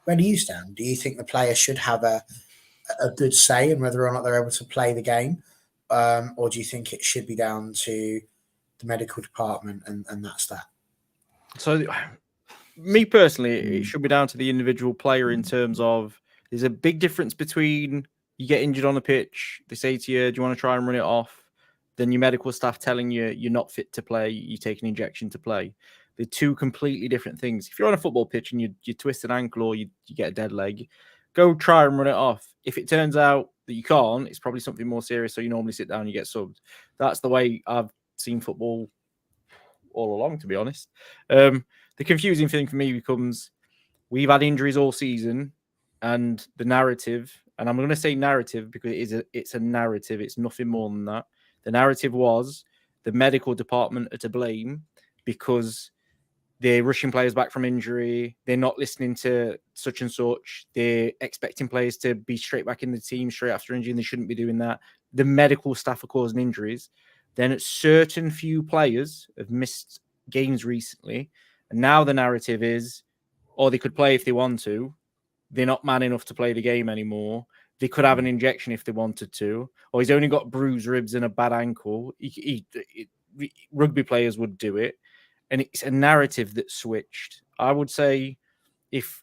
Where do you stand? Do you think the player should have a good say in whether or not they're able to play the game? Or do you think it should be down to the medical department and that's that? So, me personally, it should be down to the individual player in terms of, there's a big difference between you get injured on the pitch, they say to you, do you want to try and run it off? Then your medical staff telling you you're not fit to play, you take an injection to play. They're two completely different things. If you're on a football pitch and you twist an ankle or you get a dead leg, go try and run it off. If it turns out that you can't, it's probably something more serious, so you normally sit down and you get subbed. That's the way I've seen football all along, to be honest. The confusing thing for me becomes, we've had injuries all season, and the narrative, and I'm going to say narrative because it's a narrative, it's nothing more than that. The narrative was the medical department are to blame because they're rushing players back from injury, they're not listening to such and such, they're expecting players to be straight back in the team straight after injury, and they shouldn't be doing that. The medical staff are causing injuries. Then certain few players have missed games recently, and now the narrative is, they could play if they want to. They're not man enough to play the game anymore. They could have an injection if they wanted to, or he's only got bruised ribs and a bad ankle. Rugby players would do it, and it's a narrative that switched. I would say this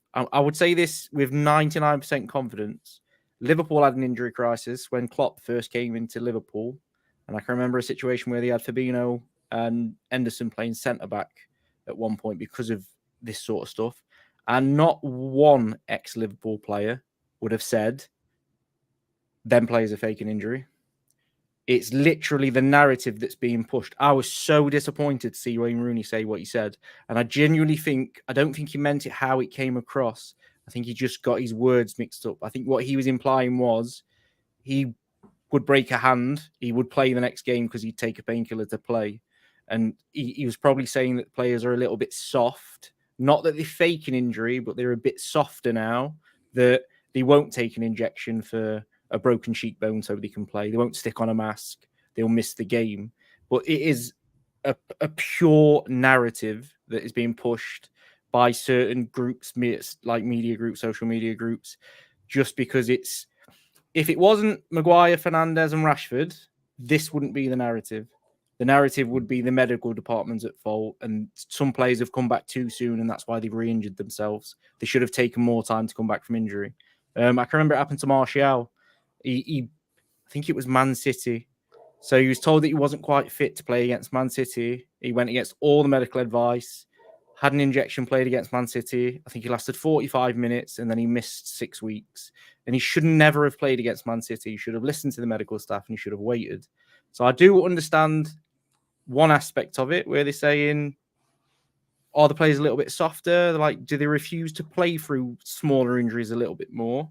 with 99% confidence. Liverpool had an injury crisis when Klopp first came into Liverpool, and I can remember a situation where they had Fabinho and Henderson playing centre back at one point because of this sort of stuff. And not one ex-Liverpool player would have said, them players are faking injury. It's literally the narrative that's being pushed. I was so disappointed to see Wayne Rooney say what he said. And I genuinely I don't think he meant it how it came across. I think he just got his words mixed up. I think what he was implying was he would break a hand, he would play the next game because he'd take a painkiller to play. And he was probably saying that players are a little bit soft. Not that they fake an injury, but they're a bit softer now, that they won't take an injection for a broken cheekbone so they can play. They won't stick on a mask. They'll miss the game. But it is a pure narrative that is being pushed by certain groups, like media groups, social media groups, just because if it wasn't Maguire, Fernandes, and Rashford, this wouldn't be the narrative. The narrative would be the medical department's at fault, and some players have come back too soon, and that's why they've re-injured themselves. They should have taken more time to come back from injury. I can remember it happened to Martial. I think it was Man City. So he was told that he wasn't quite fit to play against Man City. He went against all the medical advice, had an injection, played against Man City. I think he lasted 45 minutes, and then he missed 6 weeks. And he should never have played against Man City. He should have listened to the medical staff, and he should have waited. So I do understand one aspect of it where they're saying, are the players a little bit softer? Like, do they refuse to play through smaller injuries a little bit more?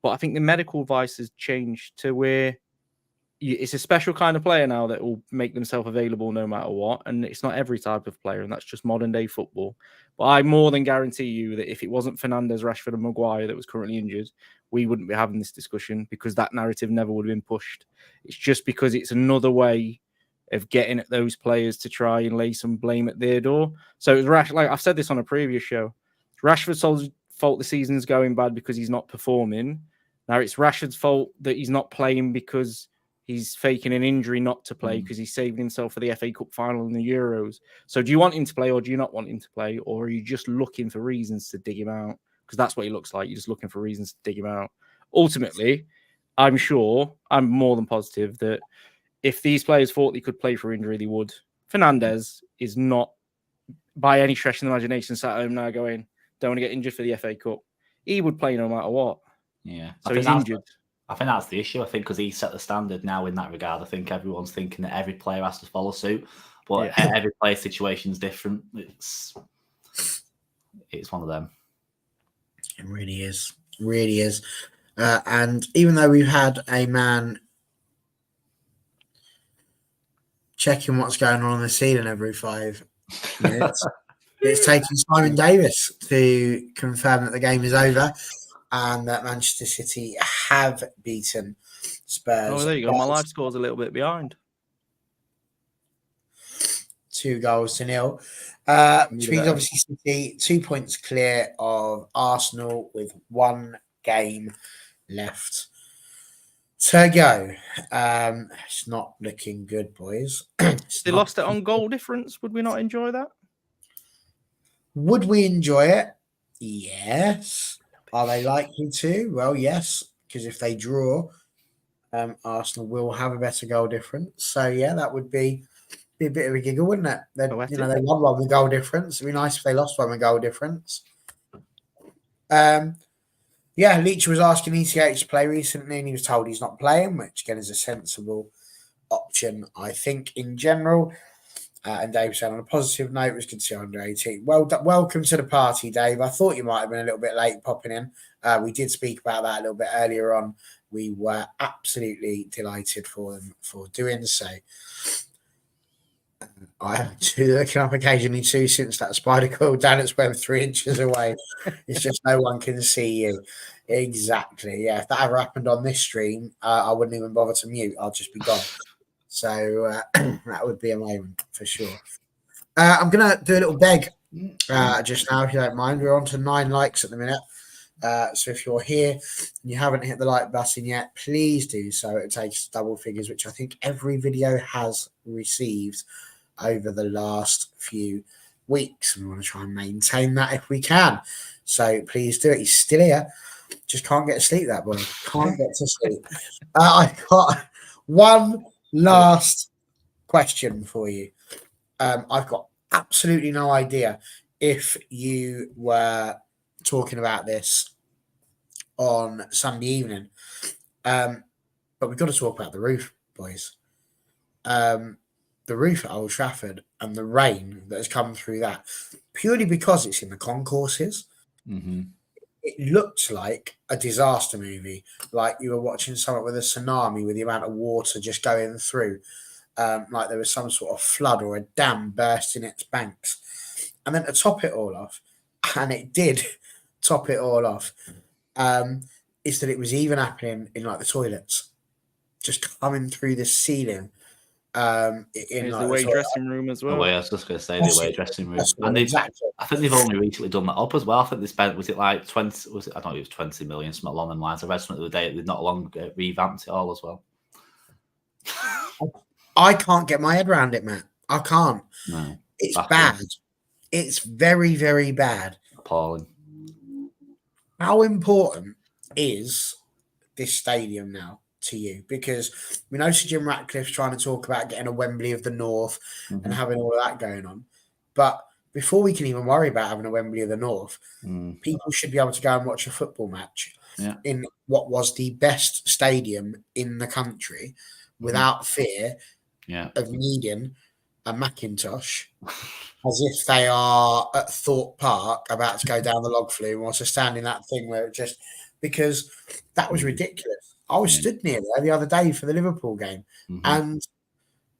But I think the medical advice has changed to where it's a special kind of player now that will make themselves available no matter what. And it's not every type of player, and that's just modern day football. But I more than guarantee you that if it wasn't Fernandes, Rashford, and Maguire that was currently injured, we wouldn't be having this discussion, because that narrative never would have been pushed. It's just because it's another way of getting at those players to try and lay some blame at their door. So it was like I've said this on a previous show. Rashford's fault the season's going bad because he's not performing. Now it's Rashford's fault that he's not playing because he's faking an injury not to play, because he's saving himself for the FA Cup final and the Euros. So do you want him to play, or do you not want him to play? Or are you just looking for reasons to dig him out? Because that's what he looks like. You're just looking for reasons to dig him out. Ultimately, I'm more than positive that if these players thought they could play for injury, they would. Fernandes is not, by any stretch of the imagination, sat at home now going, don't want to get injured for the FA Cup. He would play no matter what. Yeah. So he's injured. I think that's the issue. I think because he set the standard now in that regard, I think everyone's thinking that every player has to follow suit. But every player situation is different. It's one of them. It really is. Really is. And even though we've had a man checking what's going on the ceiling every 5 minutes, it's taken Simon Davis to confirm that the game is over and that Manchester City have beaten Spurs. Oh, there you go. My live score's a little bit behind. 2-0. Which means obviously City 2 points clear of Arsenal with 1 game left to go. It's not looking good, boys. They lost it on goal difference. Would we not enjoy that? Would we enjoy it? Yes. Are they likely to? Well, yes, because if they draw, Arsenal will have a better goal difference. So yeah, that would be a bit of a giggle, wouldn't it? They won one with goal difference. It'd be nice if they lost one with goal difference. Leach was asking ETH to play recently, and he was told he's not playing, which again is a sensible option, I think, in general. And Dave said, on a positive note, it was good to see under 18. Welcome to the party, Dave. I thought you might have been a little bit late popping in. We did speak about that a little bit earlier on. We were absolutely delighted for them for doing so. I have to looking up occasionally too, since that spider crawled down its web 3 inches away. It's just no one can see you. Exactly. Yeah. If that ever happened on this stream, I wouldn't even bother to mute. I'll just be gone. So that would be a moment for sure. I'm going to do a little beg just now, if you don't mind. We're on to 9 likes at the minute. So if you're here and you haven't hit the like button yet, please do so. It takes double figures, which I think every video has received over the last few weeks. And we want to try and maintain that if we can. So please do it. He's still here. Just can't get to sleep, that boy. Can't get to sleep. I've got one last question for you. I've got absolutely no idea if you were talking about this on Sunday evening, but we've got to talk about the roof, boys. The roof at Old Trafford and the rain that has come through that, purely because it's in the concourses. Mm-hmm. It looked like a disaster movie, like you were watching something with a tsunami with the amount of water just going through, like there was some sort of flood or a dam bursting its banks. And then to top it all off, and it did top it all off, is that it was even happening in like the toilets, just coming through the ceiling There's the away dressing room as well. Away, I was just going to say the away dressing room, and exactly. I think they've only recently done that up as well. I think they spent, was it like 20? Was it? I don't know, it was 20 million, something along them lines. I read something the other day. They've not long revamped it all as well. I can't get my head around it, Matt. I can't. No, it's bad. It's very, very bad. Appalling. How important is this stadium now to you? Because we know Sir Jim Ratcliffe's trying to talk about getting a Wembley of the North and having all of that going on. But before we can even worry about having a Wembley of the North, people should be able to go and watch a football match in what was the best stadium in the country without fear of needing a Macintosh as if they are at Thorpe Park about to go down the log flume or to stand in that thing where it just, because that was ridiculous. I was stood near there the other day for the Liverpool game and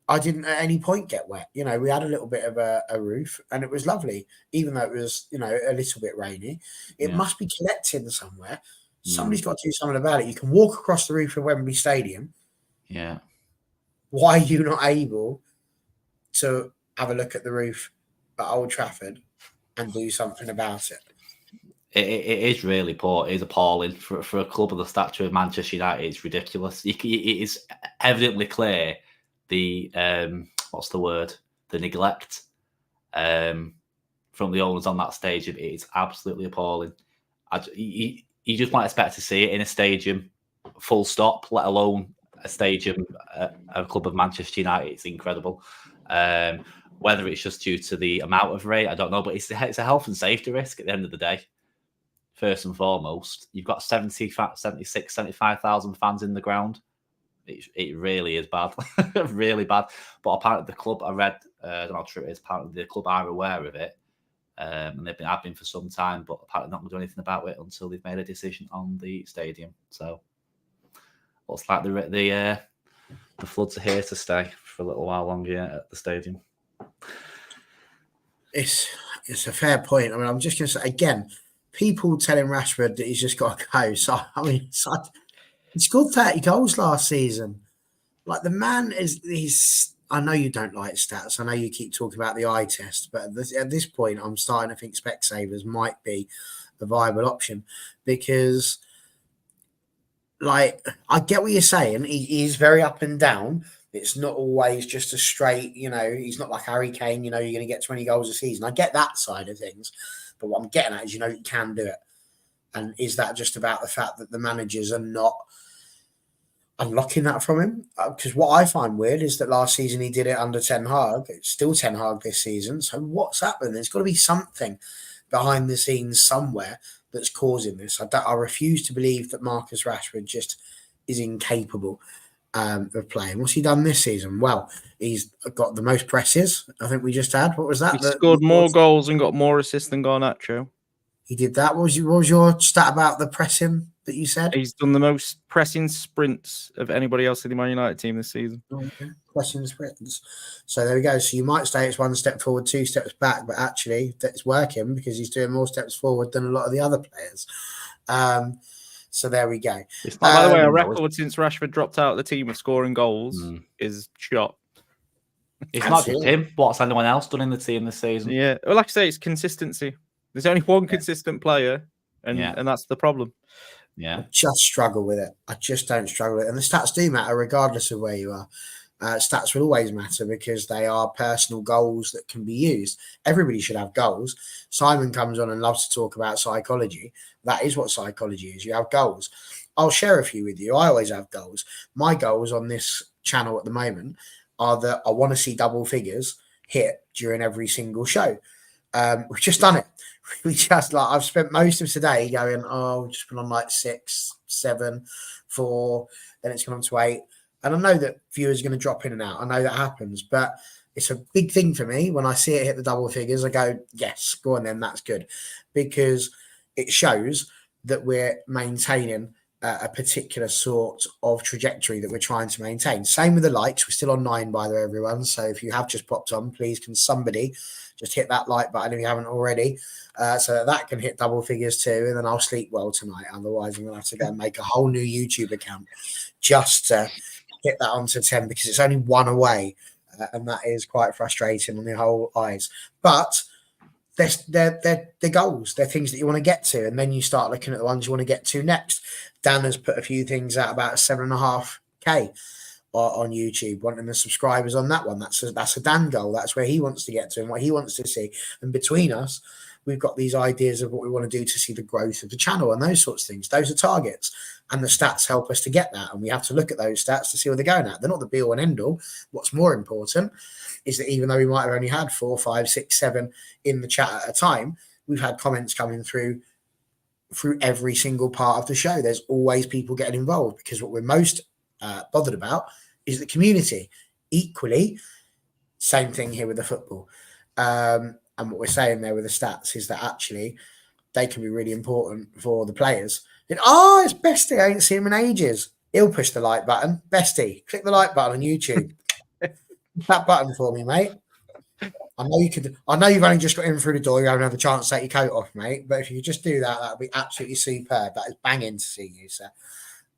I didn't at any point get wet. You know, we had a little bit of a roof and it was lovely, even though it was, you know, a little bit rainy. It must be collecting somewhere. Somebody's got to do something about it. You can walk across the roof of Wembley Stadium. Yeah. Why are you not able to have a look at the roof at Old Trafford and do something about it? It is really poor. It is appalling for a club of the stature of Manchester United. It's ridiculous. It is evidently clear the what's the word? The neglect from the owners on that stadium. It is absolutely appalling. You just might expect to see it in a stadium, full stop. Let alone a stadium, a club of Manchester United. It's incredible. Whether it's just due to the amount of rain, I don't know, but it's a health and safety risk at the end of the day. First and foremost, you've got 76, 75,000 fans in the ground. It really is bad, really bad. But apparently the club, I read, I don't know how true it is, apparently the club are aware of it. And have been for some time, but apparently not going to do anything about it until they've made a decision on the stadium. So looks like the floods are here to stay for a little while longer at the stadium. It's a fair point. I mean, I'm just going to say again, people telling Rashford that he's just got to go. So I mean, he scored 30 goals last season. Like the man he's. I know you don't like stats. I know you keep talking about the eye test, but at this point, I'm starting to think Specsavers might be a viable option because, like, I get what you're saying. He is very up and down. It's not always just a straight, you know, he's not like Harry Kane, you know, you're going to get 20 goals a season. I get that side of things. But what I'm getting at is, you know, you can do it. And is that just about the fact that the managers are not unlocking that from him? Because what I find weird is that last season he did it under Ten Hag. It's still Ten Hag this season. So what's happened? There's got to be something behind the scenes somewhere that's causing this. I refuse to believe that Marcus Rashford just is incapable of playing. What's he done this season? Well, he's got the most presses. I think we just had. What was that? He scored more goals and got more assists than Garnacho. He did that. What was your stat about the pressing that you said? He's done the most pressing sprints of anybody else in the Man United team this season. Okay. Pressing sprints. So there we go. So you might say it's one step forward, two steps back, but actually that's working because he's doing more steps forward than a lot of the other players. So there we go. By the way, our record since Rashford dropped out of the team of scoring goals is shot. It's not just him. What's anyone else done in the team this season? Yeah. Well, like I say, it's consistency. There's only one consistent player, and that's the problem. Yeah. I just struggle with it. I just don't struggle with it. And the stats do matter regardless of where you are. Stats will always matter because they are personal goals that can be used. Everybody should have goals. Simon comes on and loves to talk about psychology. That is what psychology is. You have goals. I'll share a few with you. I always have goals. My goals on this channel at the moment are that I want to see double figures hit during every single show. We've just done it. We just I've spent most of today going, we've just been on like 6, 7, 4, then it's gone on to 8. And I know that viewers are going to drop in and out. I know that happens, but it's a big thing for me. When I see it hit the double figures, I go, yes, go on then, that's good. Because it shows that we're maintaining a particular sort of trajectory that we're trying to maintain. Same with the likes. We're still on 9, by the way, everyone. So if you have just popped on, please can somebody just hit that like button if you haven't already, so that can hit double figures too. And then I'll sleep well tonight. Otherwise, I'm going to have to go and make a whole new YouTube account just to hit that onto 10 because it's only one away, and that is quite frustrating on the whole eyes. But they're goals. They're things that you want to get to, and then you start looking at the ones you want to get to next. Dan has put a few things out about 7.5K on YouTube, wanting the subscribers on that one. That's a Dan goal. That's where he wants to get to and what he wants to see. And between us, we've got these ideas of what we want to do to see the growth of the channel and those sorts of things. Those are targets, and the stats help us to get that. And we have to look at those stats to see where they're going at. They're not the be all and end all. What's more important is that even though we might have only had 4, 5, 6, 7 in the chat at a time, we've had comments coming through every single part of the show. There's always people getting involved, because what we're most bothered about is the community. Equally, same thing here with the football. And what we're saying there with the stats is that actually they can be really important for the players. And, it's Bestie. I ain't seen him in ages. He'll push the like button. Bestie, click the like button on YouTube. That button for me, mate. I know you could. I know you've only just got in through the door. You haven't had a chance to take your coat off, mate. But if you could just do that, that would be absolutely superb. That is banging to see you, sir.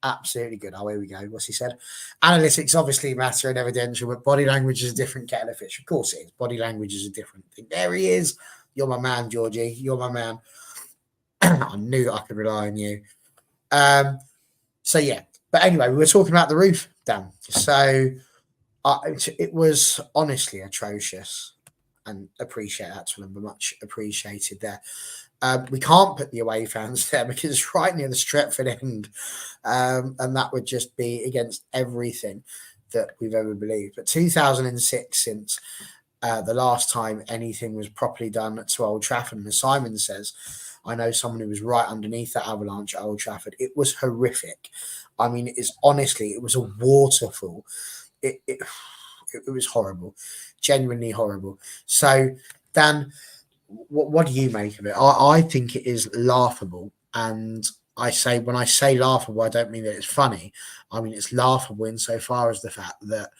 Absolutely good. Oh, here we go. What's he said? Analytics obviously matter and evidential, but body language is a different kettle of fish. Of course it is. Body language is a different thing. There he is. You're my man, Georgie. You're my man. I knew that I could rely on you. So yeah. But anyway, we were talking about the roof, Dan. So it was honestly atrocious, and appreciate that to them, but much appreciated there. We can't put the away fans there because it's right near the Stretford end, and that would just be against everything that we've ever believed. But 2006, since the last time anything was properly done to Old Trafford, and as Simon says, I know someone who was right underneath that avalanche at Old Trafford. It was horrific. I mean, it was a waterfall. It was horrible, genuinely horrible. So, Dan, what do you make of it? I think it is laughable, and when I say laughable, I don't mean that it's funny. I mean it's laughable insofar as the fact that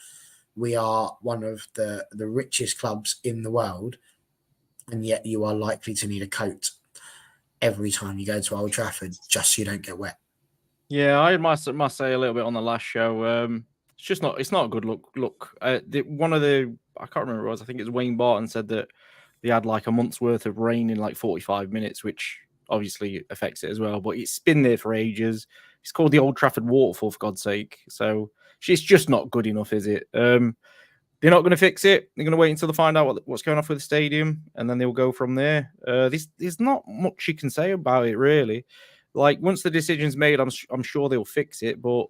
we are one of the richest clubs in the world, and yet you are likely to need a coat every time you go to Old Trafford just so you don't get wet. Yeah, I must say a little bit on the last show. It's not a good look. One of the, I can't remember what it was. I think it's Wayne Barton said that they had like a month's worth of rain in like 45 minutes, which obviously affects it as well. But it's been there for ages. It's called the Old Trafford Waterfall, for God's sake. So it's just not good enough, is it? They're not going to fix it. They're going to wait until they find out what's going on with the stadium, and then they'll go from there. There's not much you can say about it, really. Like, once the decision's made, I'm sure they'll fix it. But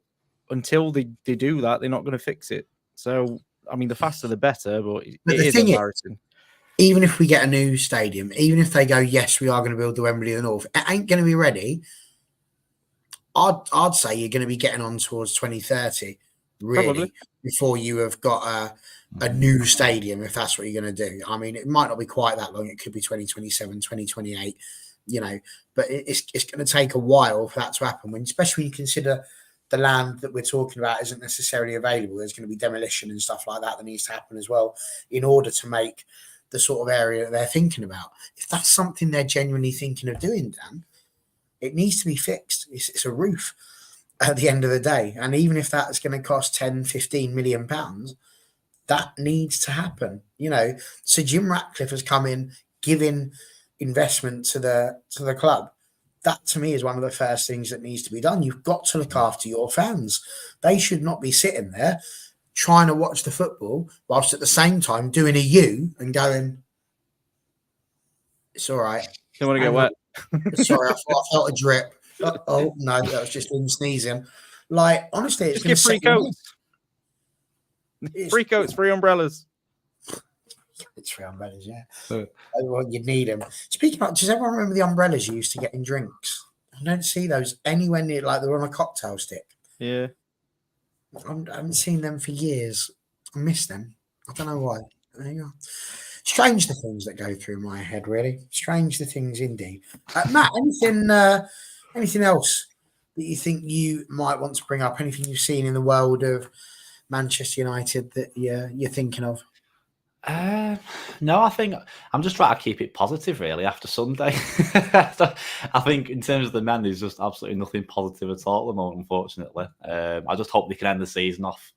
until they do that, they're not going to fix it. So, I mean, the faster the better, but it is embarrassing. Even if we get a new stadium, even if they go, yes, we are going to build the Wembley of the North, it ain't going to be ready. I'd say you're going to be getting on towards 2030, really, probably, before you have got a new stadium, if that's what you're going to do. I mean, it might not be quite that long. It could be 2027, 2028, but it's going to take a while for that to happen, especially when you consider the land that we're talking about isn't necessarily available. There's going to be demolition and stuff like that needs to happen as well in order to make the sort of area that they're thinking about. If that's something they're genuinely thinking of doing, Dan, it needs to be fixed. It's a roof at the end of the day. And even if that's going to cost 10, 15 million pounds, that needs to happen. So Jim Ratcliffe has come in, giving investment to the club. That to me is one of the first things that needs to be done. You've got to look after your fans. They should not be sitting there trying to watch the football whilst at the same time doing a U and going, it's all right. Don't want to get wet. Sorry, I felt a drip. Oh, no, that was just him sneezing. Like, honestly, it's going to free coats. Free coats, free umbrellas. It's free umbrellas, yeah. Well, you need them. Speaking of, does everyone remember the umbrellas you used to get in drinks? I don't see those anywhere near, like they're on a cocktail stick. Yeah. I haven't seen them for years. I miss them. I don't know why. There you go. Strange the things that go through my head, really. Strange the things indeed. Matt, anything else that you think you might want to bring up? Anything you've seen in the world of Manchester United that you're thinking of? No, I think I'm just trying to keep it positive, really, after Sunday. I think in terms of the men, there's just absolutely nothing positive at all at the moment, unfortunately. I just hope they can end the season off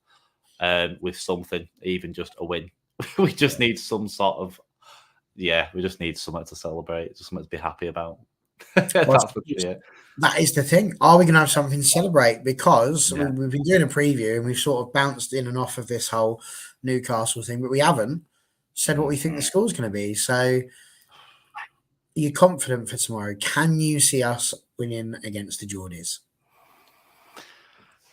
with something, even just a win. We just need some sort of, we just need something to celebrate, just something to be happy about. That is the thing. Are we going to have something to celebrate? Because Yeah. we've been doing a preview and we've sort of bounced in and off of this whole Newcastle thing, but we haven't said what we think the score's going to be. So, are you confident for tomorrow? Can you see us winning against the Geordies?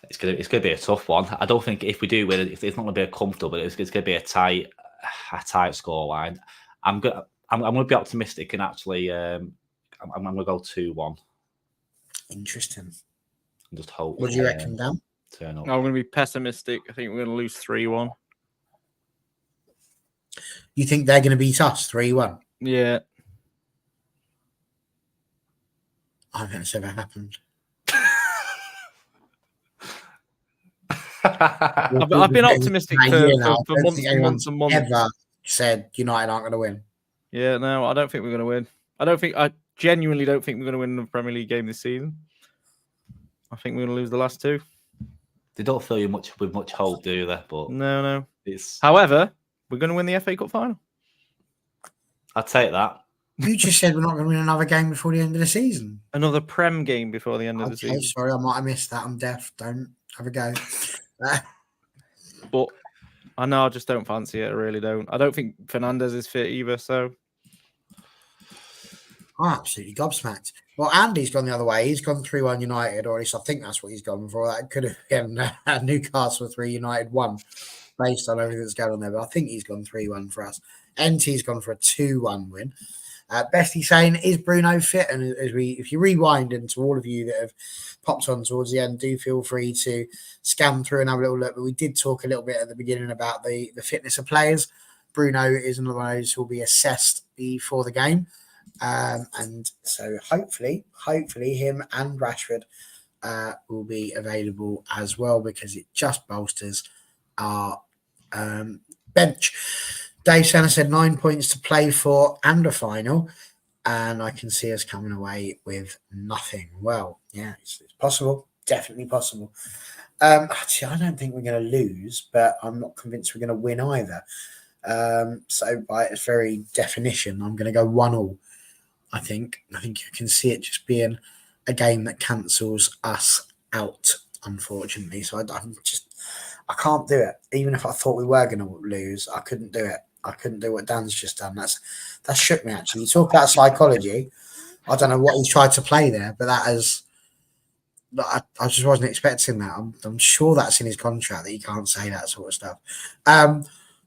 It's gonna be a tough one. I don't think if we do win, it's not gonna be a comfortable. It's gonna be a tight scoreline. I'm gonna be optimistic and actually I'm gonna go 2-1. Interesting. And just hope. What do you reckon, Dan? Turn up. I'm going to be pessimistic. I think we're going to lose 3-1. You think they're going to beat us 3-1? Yeah. I don't think it's ever happened. I've been optimistic for months and months. Ever said United aren't going to win? Yeah, no, I don't think we're going to win. I genuinely don't think we're going to win the Premier League game this season. I think we're going to lose the last two. They don't fill you with much hope, do they? But no. However, we're going to win the FA Cup final. I'd take that. You just said we're not going to win another game before the end of the season. Another Prem game before the end of the season. Sorry, I might have missed that. I'm deaf. Don't have a go. But I know I just don't fancy it. I really don't. I don't think Fernandez is fit either. So I'm absolutely gobsmacked. Well, Andy's gone the other way. He's gone 3-1 United, or at least I think that's what he's gone for. That could have been Newcastle 3, United 1, based on everything that's going on there. But I think he's gone 3-1 for us. NT's gone for a 2-1 win. Bestie saying, is Bruno fit? And if you rewind into all of you that have popped on towards the end, do feel free to scan through and have a little look. But we did talk a little bit at the beginning about the fitness of players. Bruno is another one of those who will be assessed before the game. And so hopefully him and Rashford will be available as well, because it just bolsters our bench. Dave Senna said 9 points to play for and a final, and I can see us coming away with nothing. Well, yeah, it's possible, definitely possible. Actually, I don't think we're going to lose, but I'm not convinced we're going to win either. So by its very definition, I'm going to go 1-1. I think you can see it just being a game that cancels us out, unfortunately. So I can't do it. Even if I thought we were going to lose, I couldn't do it. I couldn't do what Dan's just done. That shook me, actually. You talk about psychology. I don't know what he's tried to play there, but I just wasn't expecting that. I'm sure that's in his contract that he can't say that sort of stuff.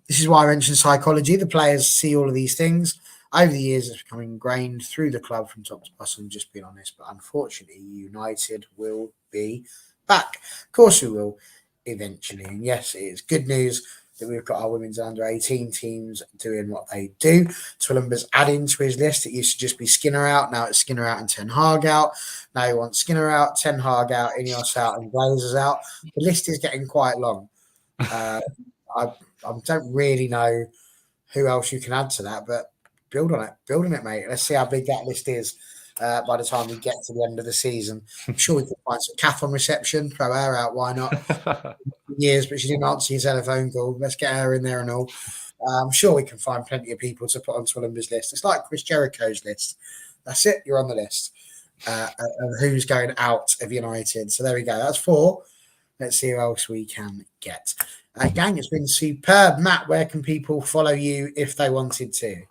This is why I mentioned psychology. The players see all of these things. Over the years, it's become ingrained through the club from top to bottom, just being honest. But unfortunately, United will be back. Of course we will, eventually. And yes, it is good news that we've got our women's under 18 teams doing what they do. Twillenberg's adding to his list. It used to just be Skinner out. Now it's Skinner out and Ten Hag out. Now he wants Skinner out, Ten Hag out, Ineos out, and Glazers out. The list is getting quite long. I don't really know who else you can add to that, but build on it, mate. Let's see how big that list is by the time we get to the end of the season. I'm sure we can find some Kath on reception, throw her out, why not? Years, but she didn't answer his telephone call. Let's get her in there and all. I'm sure we can find plenty of people to put on Twillenberg's list. It's like Chris Jericho's list. That's it. You're on the list of who's going out of United. So there we go. That's 4. Let's see who else we can get. Gang, it's been superb. Matt, where can people follow you if they wanted to?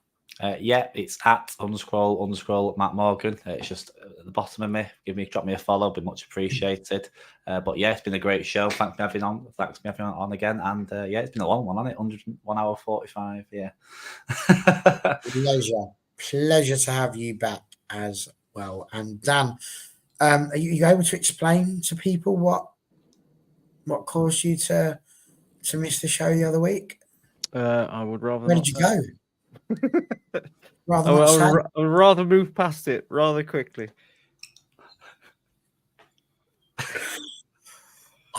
It's at __ Matt Morgan. It's just at the bottom of me. Drop me a follow, be much appreciated. But yeah, it's been a great show. Thanks for having on again. And it's been a long one, hasn't it? 1 hour 45. Yeah. Pleasure to have you back as well. And Dan, are you able to explain to people what caused you to miss the show the other week? I would rather. Where did you go? I'd rather move past it rather quickly.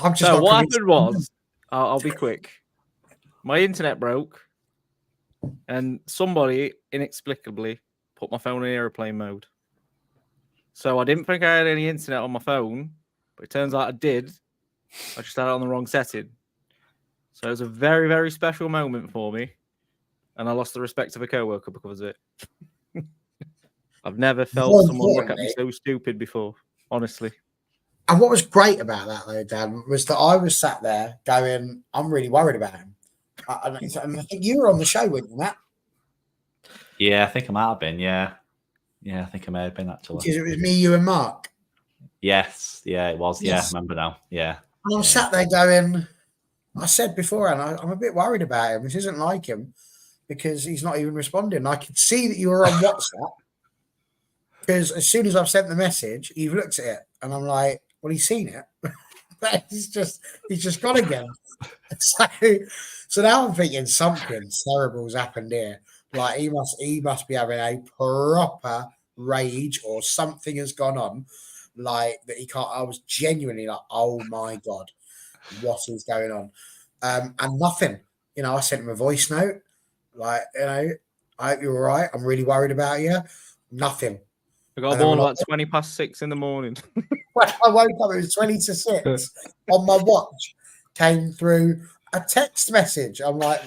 What happened was, I'll be quick. My internet broke, and somebody inexplicably put my phone in airplane mode. So I didn't think I had any internet on my phone, but it turns out I did. I just had it on the wrong setting. So it was a very, very special moment for me. And I lost the respect of a co-worker because of it. I've never felt More someone look at me importantly- so stupid before, honestly. And what was great about that, though, Dan, was that I was sat there going, I'm really worried about him. And I think you were on the show, weren't you, Matt? Yeah, I think I might have been. Yeah, I think I may have been actually. Because it was me, you, and Mark. Yes, yeah, it was. Yes. Yeah, I remember now. Yeah. And I was sat there going, I said beforehand, I'm a bit worried about him. This isn't like him because he's not even responding. I could see that you were on WhatsApp because as soon as I've sent the message, you've looked at it. And I'm like, well, he's seen it. But he's just gone again. So now I'm thinking something terrible's happened here. Like he must be having a proper rage or something has gone on. Like that he can't. I was genuinely like, oh my God, what is going on? And nothing. I sent him a voice note. Like, I hope you're all right. I'm really worried about you. Nothing. I got born about 20 past 6 in the morning. When I woke up, it was 20 to 6 on my watch. Came through a text message. I'm like,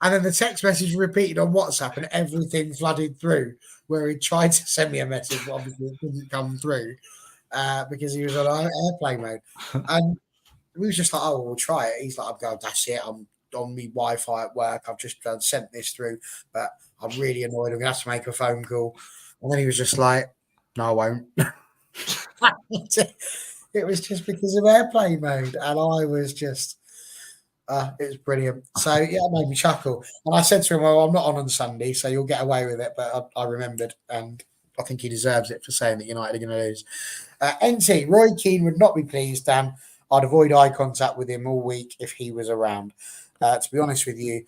and then the text message repeated on WhatsApp and everything flooded through where he tried to send me a message, but obviously it didn't come through because he was on airplane mode. And we was just like, oh, we'll try it. He's like, I'm going, that's it. I'm on my Wi-Fi at work. I've just sent this through, but I'm really annoyed. I'm going to have to make a phone call. And then he was just like, no, I won't. It was just because of airplane mode. And I was just, it was brilliant. So, yeah, it made me chuckle. And I said to him, well, I'm not on Sunday, so you'll get away with it. But I remembered, and I think he deserves it for saying that United are going to lose. NT, Roy Keane would not be pleased, Dan. I'd avoid eye contact with him all week if he was around. To be honest with you,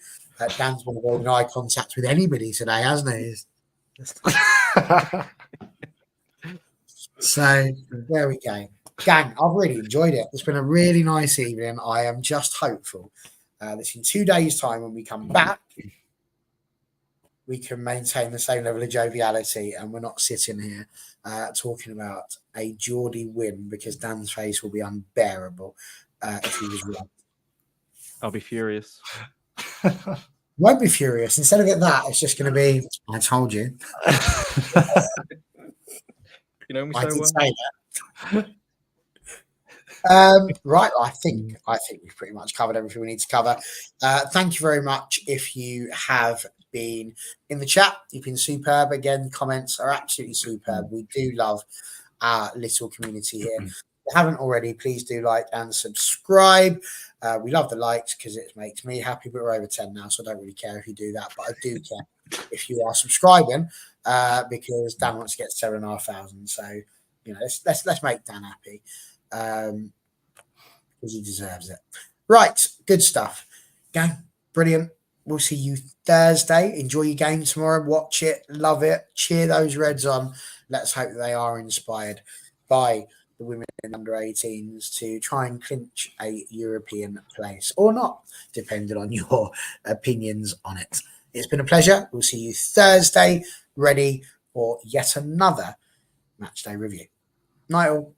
Dan's been avoiding eye contact with anybody today, hasn't he? So there we go. Gang, I've really enjoyed it. It's been a really nice evening. I am just hopeful that in 2 days' time when we come back, we can maintain the same level of joviality and we're not sitting here talking about a Geordie win because Dan's face will be unbearable if he was wrong. I'll be furious. Won't be furious. Instead of that, it's just going to be, I told you. You know me I so did well. say that. Right, I think we've pretty much covered everything we need to cover. Thank you very much if you have been in the chat. You've been superb. Again, comments are absolutely superb. We do love our little community here. If you haven't already, please do like and subscribe. We love the likes because it makes me happy, but we're over 10 now, so I don't really care if you do that, but I do care if you are subscribing because Dan wants to get to 7,500. So, let's make Dan happy because he deserves it. Right, good stuff. Gang, brilliant. We'll see you Thursday. Enjoy your game tomorrow. Watch it, love it, cheer those Reds on. Let's hope that they are inspired by the women in under 18s to try and clinch a European place or not, depending on your opinions on it. It's been a pleasure. We'll see you Thursday, ready for yet another match day review. Night all.